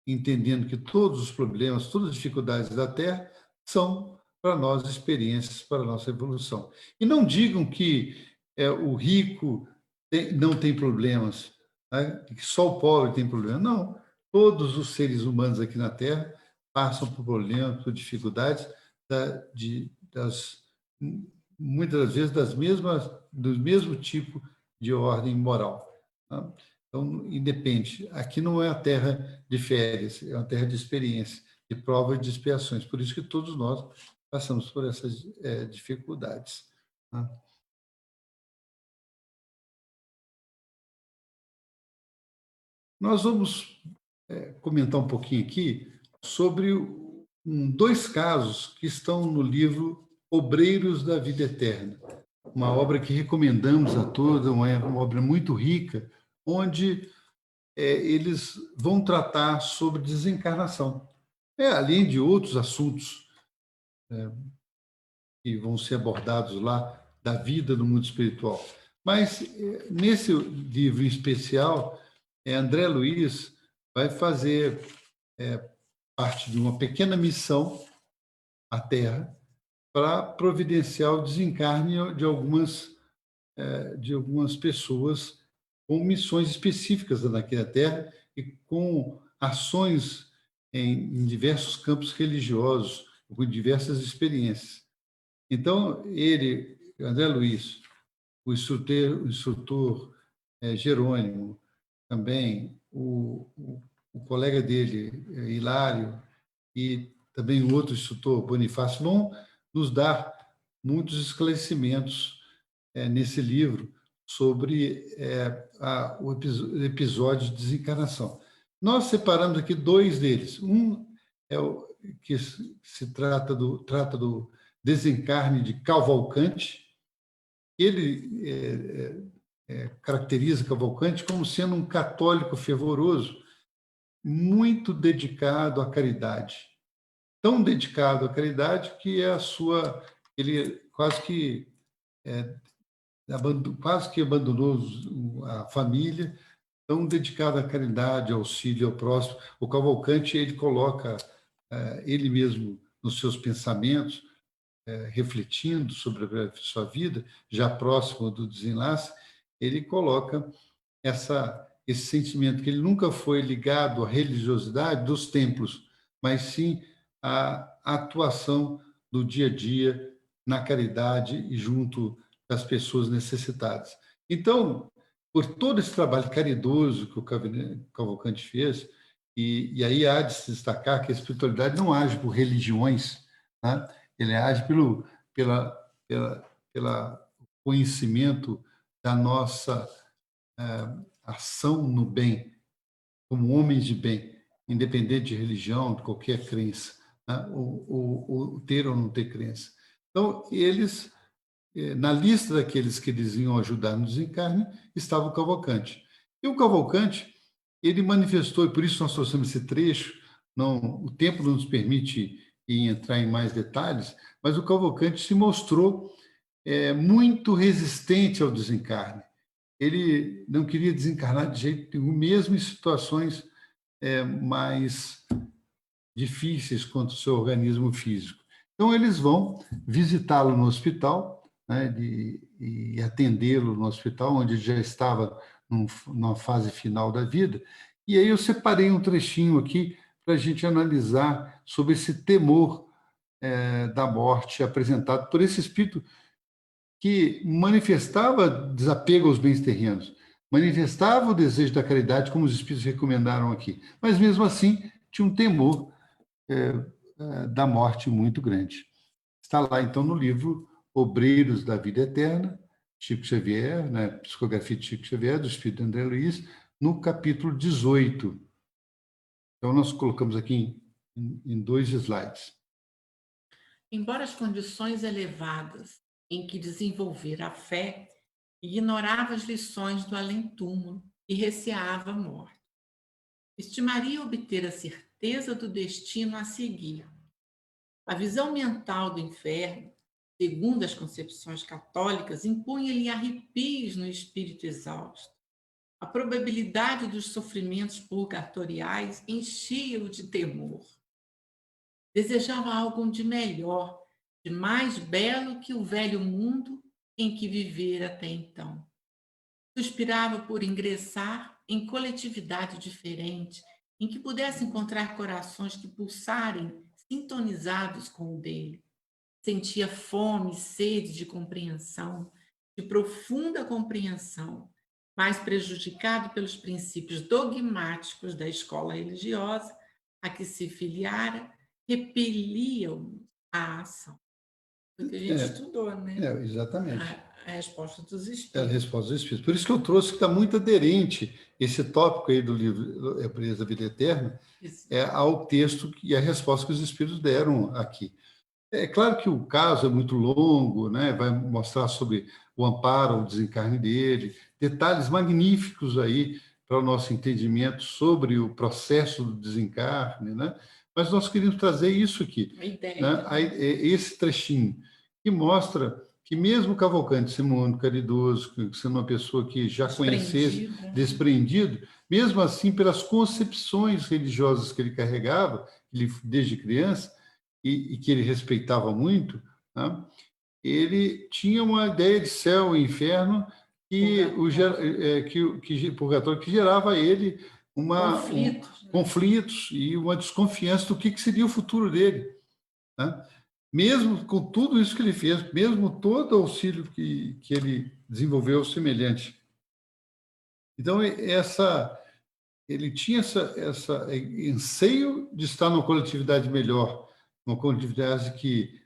entendendo que todos os problemas, todas as dificuldades da Terra são para nós experiências, para a nossa evolução. E não digam que o rico não tem problemas, né? Que só o pobre tem problemas. Não, todos os seres humanos aqui na Terra passam por problemas, por dificuldades, muitas das vezes do mesmo tipo de ordem moral. Tá? Então, independe. Aqui não é a terra de férias, é uma terra de experiência, de provas e de expiações. Por isso que todos nós passamos por essas dificuldades. Tá? Nós vamos comentar um pouquinho aqui sobre dois casos que estão no livro Obreiros da Vida Eterna, uma obra que recomendamos a todos, uma obra muito rica, onde eles vão tratar sobre desencarnação, além de outros assuntos que vão ser abordados lá da vida do mundo espiritual. Mas nesse livro em especial, André Luiz vai fazer parte de uma pequena missão à Terra para providenciar o desencarne de algumas pessoas com missões específicas aqui na Terra e com ações em diversos campos religiosos, com diversas experiências. Então, André Luiz, o instrutor Jerônimo, também o colega dele, Hilário, e também o outro instrutor, Bonifácio, vão nos dar muitos esclarecimentos nesse livro sobre o episódio de desencarnação. Nós separamos aqui dois deles. Um é o que se trata do desencarne de Cavalcante. Ele caracteriza Cavalcante como sendo um católico fervoroso, muito dedicado à caridade. Tão dedicado à caridade que ele quase que abandonou a família, tão dedicado à caridade, ao auxílio ao próximo. O Cavalcante, ele coloca ele mesmo nos seus pensamentos, refletindo sobre a sua vida, já próximo do desenlace, ele coloca esse sentimento que ele nunca foi ligado à religiosidade dos templos, mas sim à atuação do dia a dia na caridade e junto das pessoas necessitadas. Então, por todo esse trabalho caridoso que o Cavalcante fez, e aí há de se destacar que a espiritualidade não age por religiões, tá? Ele age pela conhecimento da nossa ação no bem, como homens de bem, independente de religião, de qualquer crença. né? O ter ou não ter crença. Então, eles, na lista daqueles que eles iam ajudar no desencarne, estava o Cavalcante. E o Cavalcante, ele manifestou, e por isso nós trouxemos esse trecho, não, o tempo não nos permite entrar em mais detalhes, mas o Cavalcante se mostrou muito resistente ao desencarne. Ele não queria desencarnar de jeito nenhum, mesmo em situações mais difíceis quanto o seu organismo físico. Então, eles vão visitá-lo no hospital, né, e atendê-lo no hospital, onde ele já estava numa fase final da vida. E aí eu separei um trechinho aqui para a gente analisar sobre esse temor da morte apresentado por esse espírito que manifestava desapego aos bens terrenos, manifestava o desejo da caridade, como os espíritos recomendaram aqui, mas mesmo assim tinha um temor da morte muito grande. Está lá, então, no livro Obreiros da Vida Eterna, Chico Xavier, né, Psicografia de Chico Xavier, do Espírito André Luiz, no capítulo 18. Então, nós colocamos aqui em 2 slides. Embora as condições elevadas em que desenvolver a fé, ignorava as lições do além-túmulo e receava a morte. Estimaria obter a certeza do destino a seguir. A visão mental do inferno, segundo as concepções católicas, impunha-lhe arrepios no espírito exausto. A probabilidade dos sofrimentos purgatoriais enchia-o de temor. Desejava algo de melhor, de mais belo que o velho mundo em que vivera até então. Suspirava por ingressar em coletividade diferente, em que pudesse encontrar corações que pulsarem sintonizados com o dele. Sentia fome e sede de compreensão, de profunda compreensão, mas prejudicado pelos princípios dogmáticos da escola religiosa a que se filiara, repeliam a ação. Foi o que a gente estudou, né? Exatamente. A resposta dos É a espíritos. resposta dos espíritos. Por isso que eu trouxe que está muito aderente esse tópico aí do livro Obreiros da Vida Eterna ao texto e a resposta que os espíritos deram aqui. É claro que o caso é muito longo, né? Vai mostrar sobre o amparo, o desencarne dele, detalhes magníficos aí para o nosso entendimento sobre o processo do desencarne, né? Mas nós queríamos trazer isso aqui, A ideia. né? Esse trechinho que mostra que mesmo Cavalcante sendo um homem caridoso, sendo uma pessoa que já conhecesse, desprendido, mesmo assim, pelas concepções religiosas que ele carregava, desde criança, e que ele respeitava muito, né? Ele tinha uma ideia de céu e inferno purgatório, que gerava a ele conflitos e uma desconfiança do que seria o futuro dele, né? Mesmo com tudo isso que ele fez, mesmo todo o auxílio que ele desenvolveu semelhante. Então, ele tinha essa anseio de estar numa coletividade melhor, uma coletividade que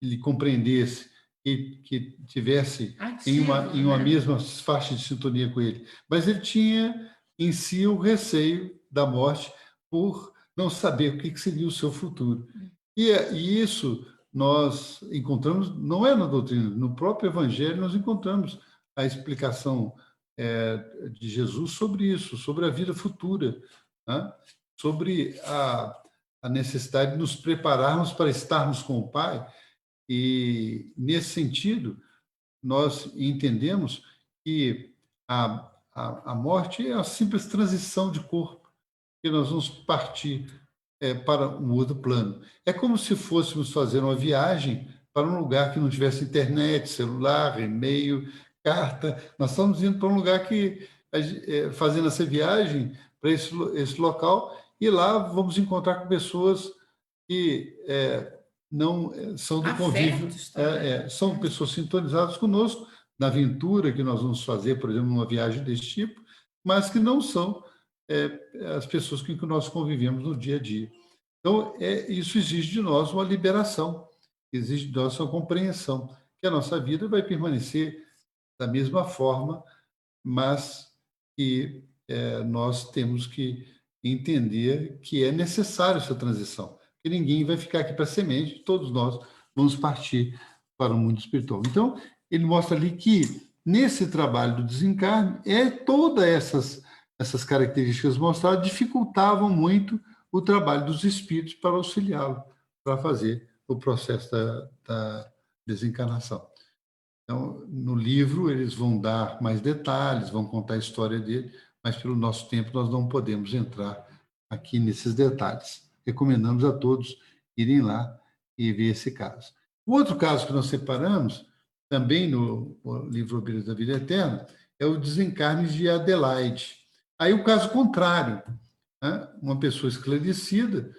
lhe compreendesse, que tivesse em uma mesma faixa de sintonia com ele. Mas ele tinha em si o receio da morte por não saber o que seria o seu futuro. E isso nós encontramos, não é na doutrina, no próprio Evangelho nós encontramos a explicação de Jesus sobre isso, sobre a vida futura, né? Sobre a necessidade de nos prepararmos para estarmos com o Pai. E, nesse sentido, nós entendemos que a morte é a simples transição de corpo, que nós vamos partir para um outro plano. É como se fôssemos fazer uma viagem para um lugar que não tivesse internet, celular, e-mail, carta. Nós estamos indo para um lugar que, fazendo essa viagem para esse local, e lá vamos encontrar com pessoas que não são do convívio, são pessoas sintonizadas conosco na aventura que nós vamos fazer, por exemplo, numa viagem desse tipo, mas que não são as pessoas com que nós convivemos no dia a dia. Então, isso exige de nós uma liberação, exige de nós uma compreensão, que a nossa vida vai permanecer da mesma forma, mas que nós temos que entender que é necessário essa transição, porque ninguém vai ficar aqui para semente, todos nós vamos partir para o mundo espiritual. Então, ele mostra ali que, nesse trabalho do desencarne, todas essas características mostradas dificultavam muito o trabalho dos espíritos para auxiliá-lo, para fazer o processo da desencarnação. Então, no livro, eles vão dar mais detalhes, vão contar a história dele, mas pelo nosso tempo nós não podemos entrar aqui nesses detalhes. Recomendamos a todos irem lá e ver esse caso. O outro caso que nós separamos, também no livro Obreiros da Vida Eterna, é o desencarne de Adelaide. Aí o caso contrário, né? Uma pessoa esclarecida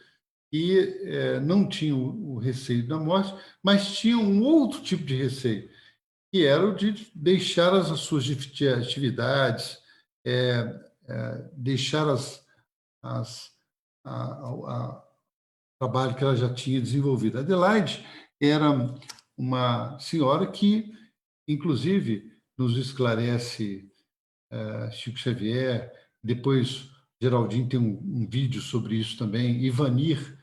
e não tinha o receio da morte, mas tinha um outro tipo de receio, que era o de deixar as suas atividades, deixar o trabalho que ela já tinha desenvolvido. Adelaide era uma senhora que, inclusive, nos esclarece Chico Xavier, depois Geraldinho tem um vídeo sobre isso também, Ivanir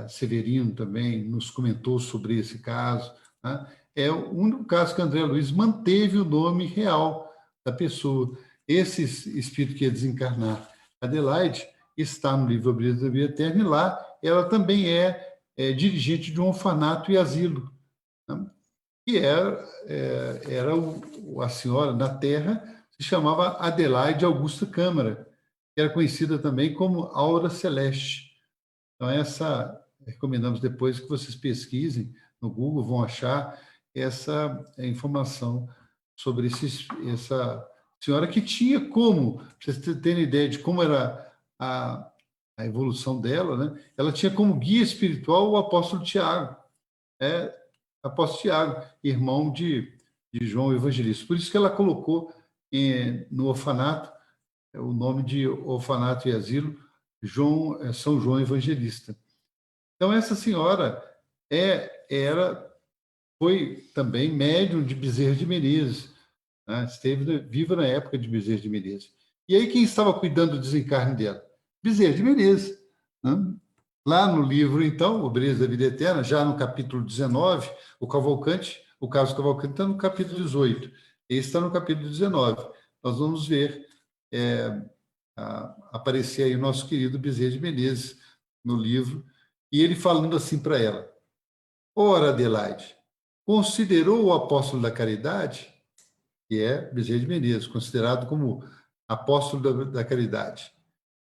Severino também nos comentou sobre esse caso, né? É o único caso que André Luiz manteve o nome real da pessoa. Esse espírito que ia desencarnar, Adelaide, está no livro Obreiros da Vida Eterna, e lá ela também é dirigente de um orfanato e asilo, né? E era a senhora na Terra, se chamava Adelaide Augusta Câmara, que era conhecida também como Aura Celeste. Então, recomendamos depois que vocês pesquisem no Google, vão achar essa informação sobre essa senhora que tinha como, para vocês terem ideia de como era a evolução dela, né? Ela tinha como guia espiritual o apóstolo Tiago, apóstolo Tiago, irmão de João Evangelista. Por isso que ela colocou no orfanato o nome de orfanato e asilo São João Evangelista. Então, essa senhora foi também médium de Bezerra de Menezes, né? Esteve viva na época de Bezerra de Menezes. E aí, quem estava cuidando do desencarne dela? Bezerra de Menezes, né? Lá no livro, então, Obreiros da Vida Eterna, já no capítulo 19, o caso Cavalcante está no capítulo 18, esse está no capítulo 19. Nós vamos ver aparecer aí o nosso querido Bezerra de Menezes no livro, e ele falando assim para ela: ora, Adelaide, considerou o apóstolo da caridade, que é Bezerra de Menezes, considerado como apóstolo da caridade,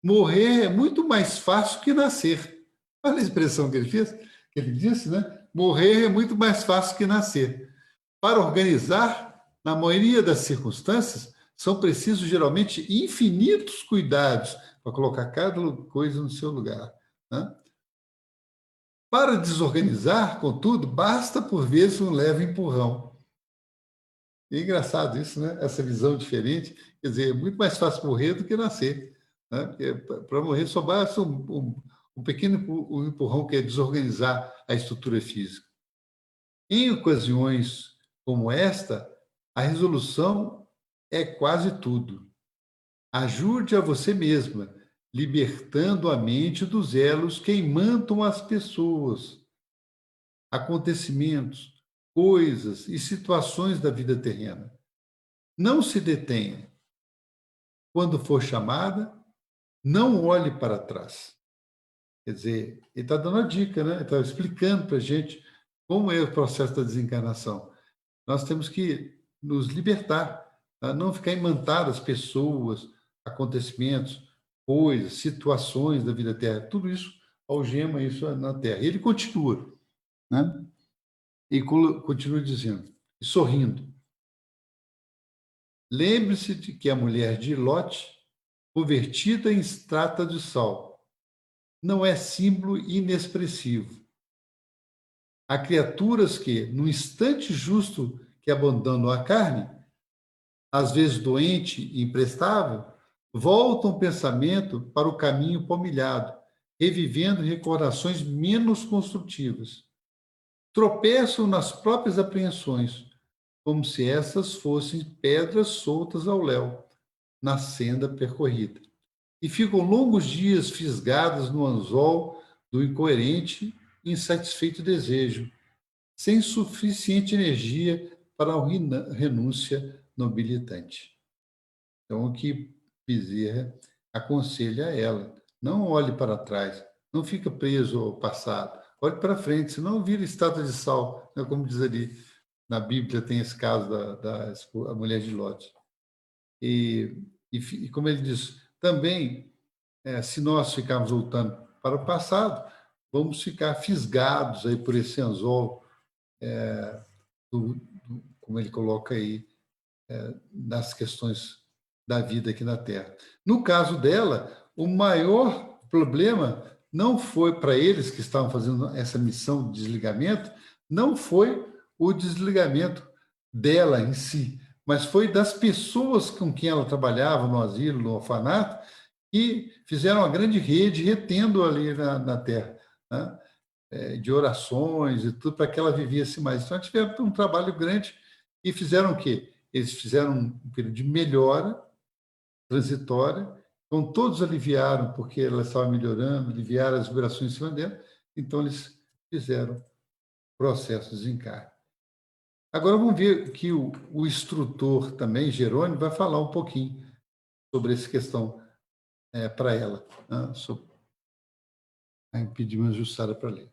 morrer é muito mais fácil que nascer. Olha a expressão que ele fez, que ele disse, né? Morrer é muito mais fácil que nascer. Para organizar, na maioria das circunstâncias, são precisos geralmente infinitos cuidados para colocar cada coisa no seu lugar, né? Para desorganizar, contudo, basta por vezes um leve empurrão. É engraçado isso, né? Essa visão diferente. Quer dizer, é muito mais fácil morrer do que nascer, né? Para morrer só basta um pequeno empurrão, que é desorganizar a estrutura física. Em ocasiões como esta, a resolução é quase tudo. Ajude a você mesma, libertando a mente dos elos que imantam as pessoas, acontecimentos, coisas e situações da vida terrena. Não se detenha. Quando for chamada, não olhe para trás. Quer dizer, ele está dando a dica, né? Ele está explicando para a gente como é o processo da desencarnação. Nós temos que nos libertar, tá? Não ficar imantado às pessoas, acontecimentos, coisas, situações da vida terra. Tudo isso algema isso na Terra. E ele continua, né? E continua dizendo, sorrindo: lembre-se de que a mulher de Lot, convertida em estrata de sal, não é símbolo inexpressivo. Há criaturas que, no instante justo que abandonam a carne, às vezes doente e imprestável, voltam o pensamento para o caminho palmilhado, revivendo recordações menos construtivas. Tropeçam nas próprias apreensões, como se essas fossem pedras soltas ao léu, na senda percorrida. E ficam longos dias fisgadas no anzol do incoerente e insatisfeito desejo, sem suficiente energia para a renúncia nobilitante. Então, o que Bezerra aconselha a ela: não olhe para trás, não fica preso ao passado, olhe para frente, senão vira estátua de sal, né? Como diz ali na Bíblia, tem esse caso a mulher de Ló. E como ele diz, também, se nós ficarmos voltando para o passado, vamos ficar fisgados aí por esse anzol, como ele coloca aí, nas questões da vida aqui na Terra. No caso dela, o maior problema não foi para eles que estavam fazendo essa missão de desligamento, não foi o desligamento dela em si, mas foi das pessoas com quem ela trabalhava no asilo, no orfanato, que fizeram uma grande rede retendo ali na Terra, né? De orações e tudo, para que ela vivesse mais. Então, tiveram um trabalho grande e fizeram o quê? Eles fizeram um período de melhora transitória, então todos aliviaram, porque ela estava melhorando, aliviaram as vibrações em cima dela, então eles fizeram processo de desencarne. Agora vamos ver que o instrutor também, Jerônimo, vai falar um pouquinho sobre essa questão para ela, né? Aí pedimos a Jussara para ler.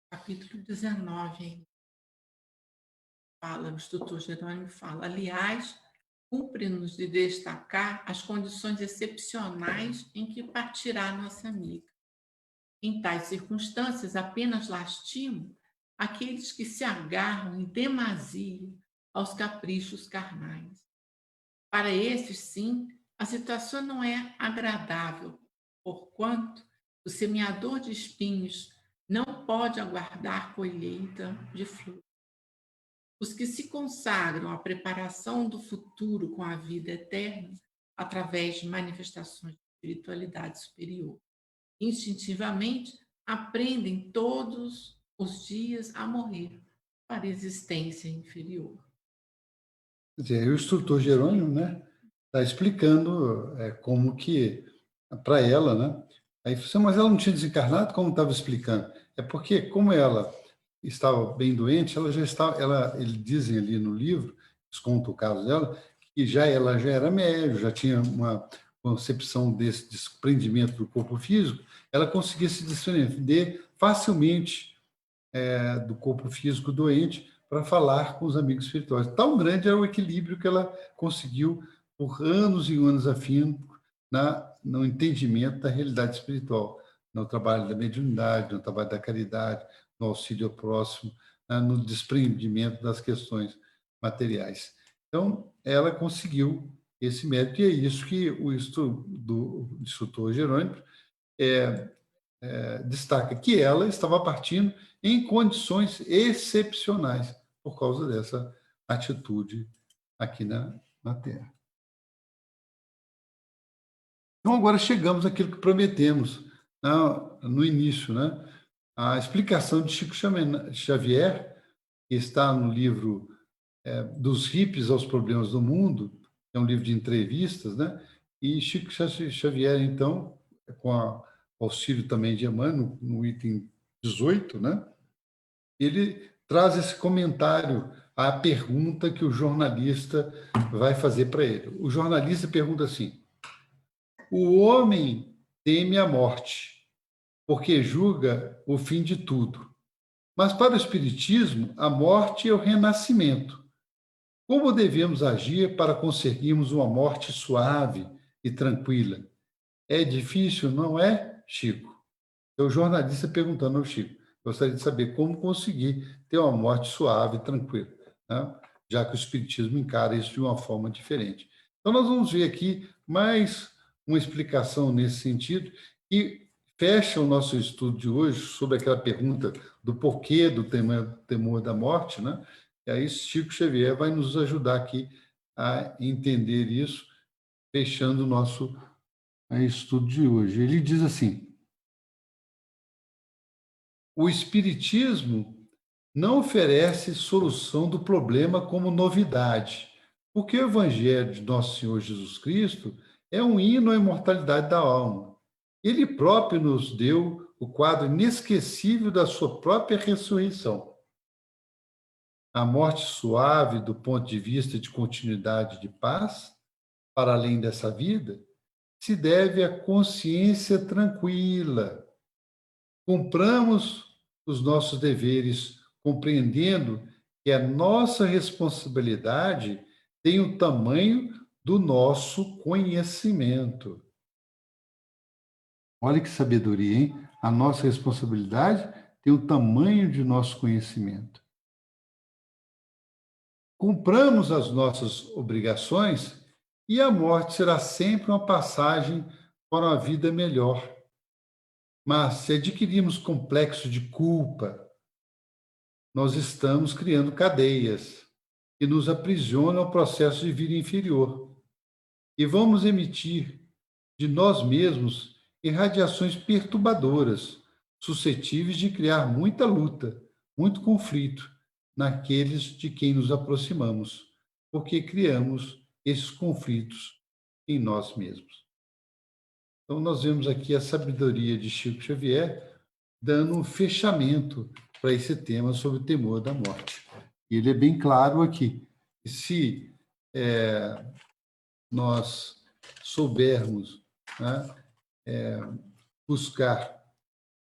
Capítulo 19, fala, o instrutor Jerônimo fala: aliás, cumpre-nos de destacar as condições excepcionais em que partirá nossa amiga. Em tais circunstâncias, apenas lastimo aqueles que se agarram em demasia aos caprichos carnais. Para esses, sim, a situação não é agradável, porquanto o semeador de espinhos não pode aguardar colheita de flores. Os que se consagram à preparação do futuro com a vida eterna, através de manifestações de espiritualidade superior, instintivamente aprendem todos os dias a morrer para a existência inferior. Quer dizer, o instrutor Jerônimo, né, está explicando como que, para ela, né, aí você, mas ela não tinha desencarnado, como estava explicando? É porque, como ela estava bem doente, ela já estava, eles dizem ali no livro, eles contam o caso dela, que ela já era médium, já tinha uma concepção desse desprendimento do corpo físico, ela conseguia se desprender facilmente do corpo físico doente para falar com os amigos espirituais. Tão grande era o equilíbrio que ela conseguiu por anos e anos a fim no entendimento da realidade espiritual, no trabalho da mediunidade, no trabalho da caridade, no auxílio ao próximo, no desprendimento das questões materiais. Então, ela conseguiu esse mérito, e é isso que o instrutor Jerônimo destaca, que ela estava partindo em condições excepcionais por causa dessa atitude aqui na Terra. Então, agora chegamos àquilo que prometemos no início, né? A explicação de Chico Xavier, que está no livro Dos Hippies aos Problemas do Mundo, é um livro de entrevistas, né? E Chico Xavier, então, com o auxílio também de Emmanuel, no item 18, né? Ele traz esse comentário à pergunta que o jornalista vai fazer para ele. O jornalista pergunta assim: o homem teme a morte, porque julga o fim de tudo. Mas para o Espiritismo, a morte é o renascimento. Como devemos agir para conseguirmos uma morte suave e tranquila? É difícil, não é, Chico? É o jornalista perguntando ao Chico. Gostaria de saber como conseguir ter uma morte suave e tranquila, né? Já que o Espiritismo encara isso de uma forma diferente. Então, nós vamos ver aqui mais uma explicação nesse sentido e fecha o nosso estudo de hoje sobre aquela pergunta do porquê do temor da morte, né? E aí Chico Xavier vai nos ajudar aqui a entender isso, fechando o nosso estudo de hoje. Ele diz assim: o Espiritismo não oferece solução do problema como novidade, porque o Evangelho de Nosso Senhor Jesus Cristo é um hino à imortalidade da alma. Ele próprio nos deu o quadro inesquecível da sua própria ressurreição. A morte suave, do ponto de vista de continuidade de paz, para além dessa vida, se deve à consciência tranquila. Cumpramos os nossos deveres, compreendendo que a nossa responsabilidade tem o tamanho do nosso conhecimento. Olha que sabedoria, hein? A nossa responsabilidade tem o tamanho de nosso conhecimento. Cumpramos as nossas obrigações e a morte será sempre uma passagem para uma vida melhor. Mas se adquirirmos complexo de culpa, nós estamos criando cadeias que nos aprisionam ao processo de vida inferior. E vamos emitir de nós mesmos irradiações perturbadoras, suscetíveis de criar muita luta, muito conflito naqueles de quem nos aproximamos, porque criamos esses conflitos em nós mesmos. Então, nós vemos aqui a sabedoria de Chico Xavier dando um fechamento para esse tema sobre o temor da morte. E ele é bem claro aqui. Se nós soubermos, né, buscar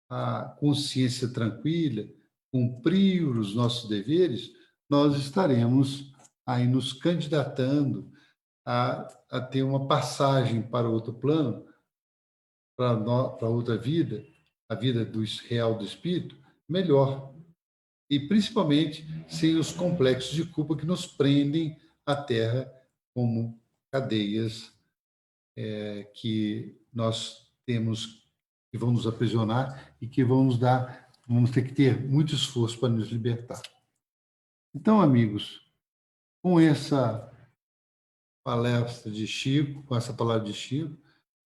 a consciência tranquila, cumprir os nossos deveres, nós estaremos aí nos candidatando a ter uma passagem para outro plano, para outra vida, a vida real do espírito, melhor. E principalmente sem os complexos de culpa que nos prendem à Terra como cadeias que nós temos, que vão nos aprisionar e que vamos ter que ter muito esforço para nos libertar. Então, amigos, com essa palestra de Chico, com essa palavra de Chico,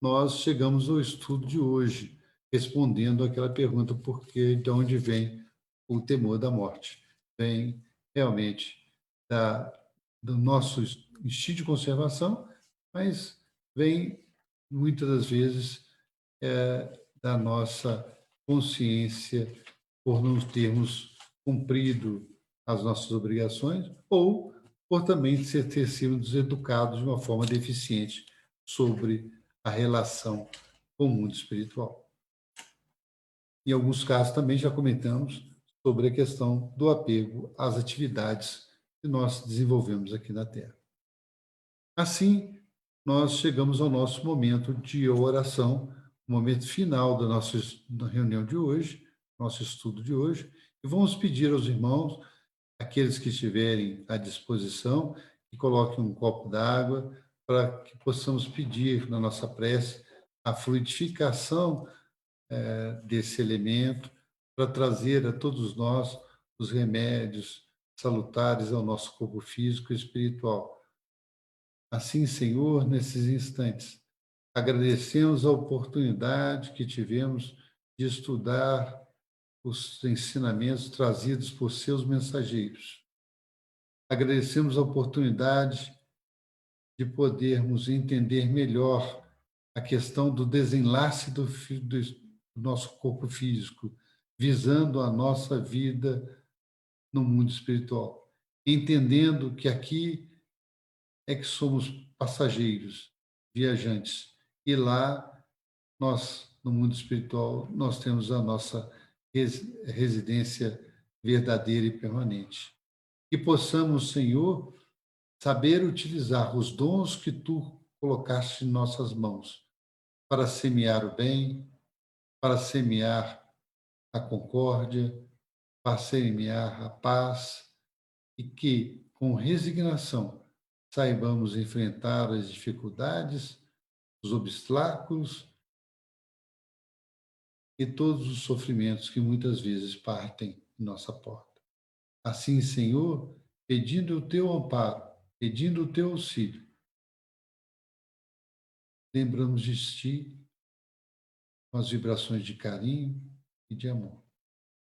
nós chegamos ao estudo de hoje, respondendo aquela pergunta: por que, de onde vem o temor da morte? Vem realmente do nosso instinto de conservação, mas vem muitas das vezes da nossa consciência por não termos cumprido as nossas obrigações ou por também ter sido educados de uma forma deficiente sobre a relação com o mundo espiritual. Em alguns casos também já comentamos sobre a questão do apego às atividades que nós desenvolvemos aqui na Terra. Assim, nós chegamos ao nosso momento de oração, o momento final da nossa reunião de hoje, nosso estudo de hoje, e vamos pedir aos irmãos, aqueles que estiverem à disposição, que coloquem um copo d'água para que possamos pedir na nossa prece a fluidificação desse elemento para trazer a todos nós os remédios salutares ao nosso corpo físico e espiritual. Assim, Senhor, nesses instantes, agradecemos a oportunidade que tivemos de estudar os ensinamentos trazidos por seus mensageiros. Agradecemos a oportunidade de podermos entender melhor a questão do desenlace do nosso corpo físico, visando a nossa vida no mundo espiritual, entendendo que aqui é que somos passageiros, viajantes, e lá nós, no mundo espiritual, nós temos a nossa residência verdadeira e permanente. Que possamos, Senhor, saber utilizar os dons que Tu colocaste em nossas mãos para semear o bem, para semear a concórdia, para semear a paz, e que, com resignação, saibamos enfrentar as dificuldades, os obstáculos e todos os sofrimentos que muitas vezes partem em nossa porta. Assim, Senhor, pedindo o teu amparo, pedindo o teu auxílio, lembramos de ti com as vibrações de carinho e de amor.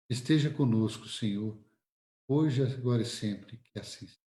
Esteja conosco, Senhor, hoje, agora e sempre, que assim seja.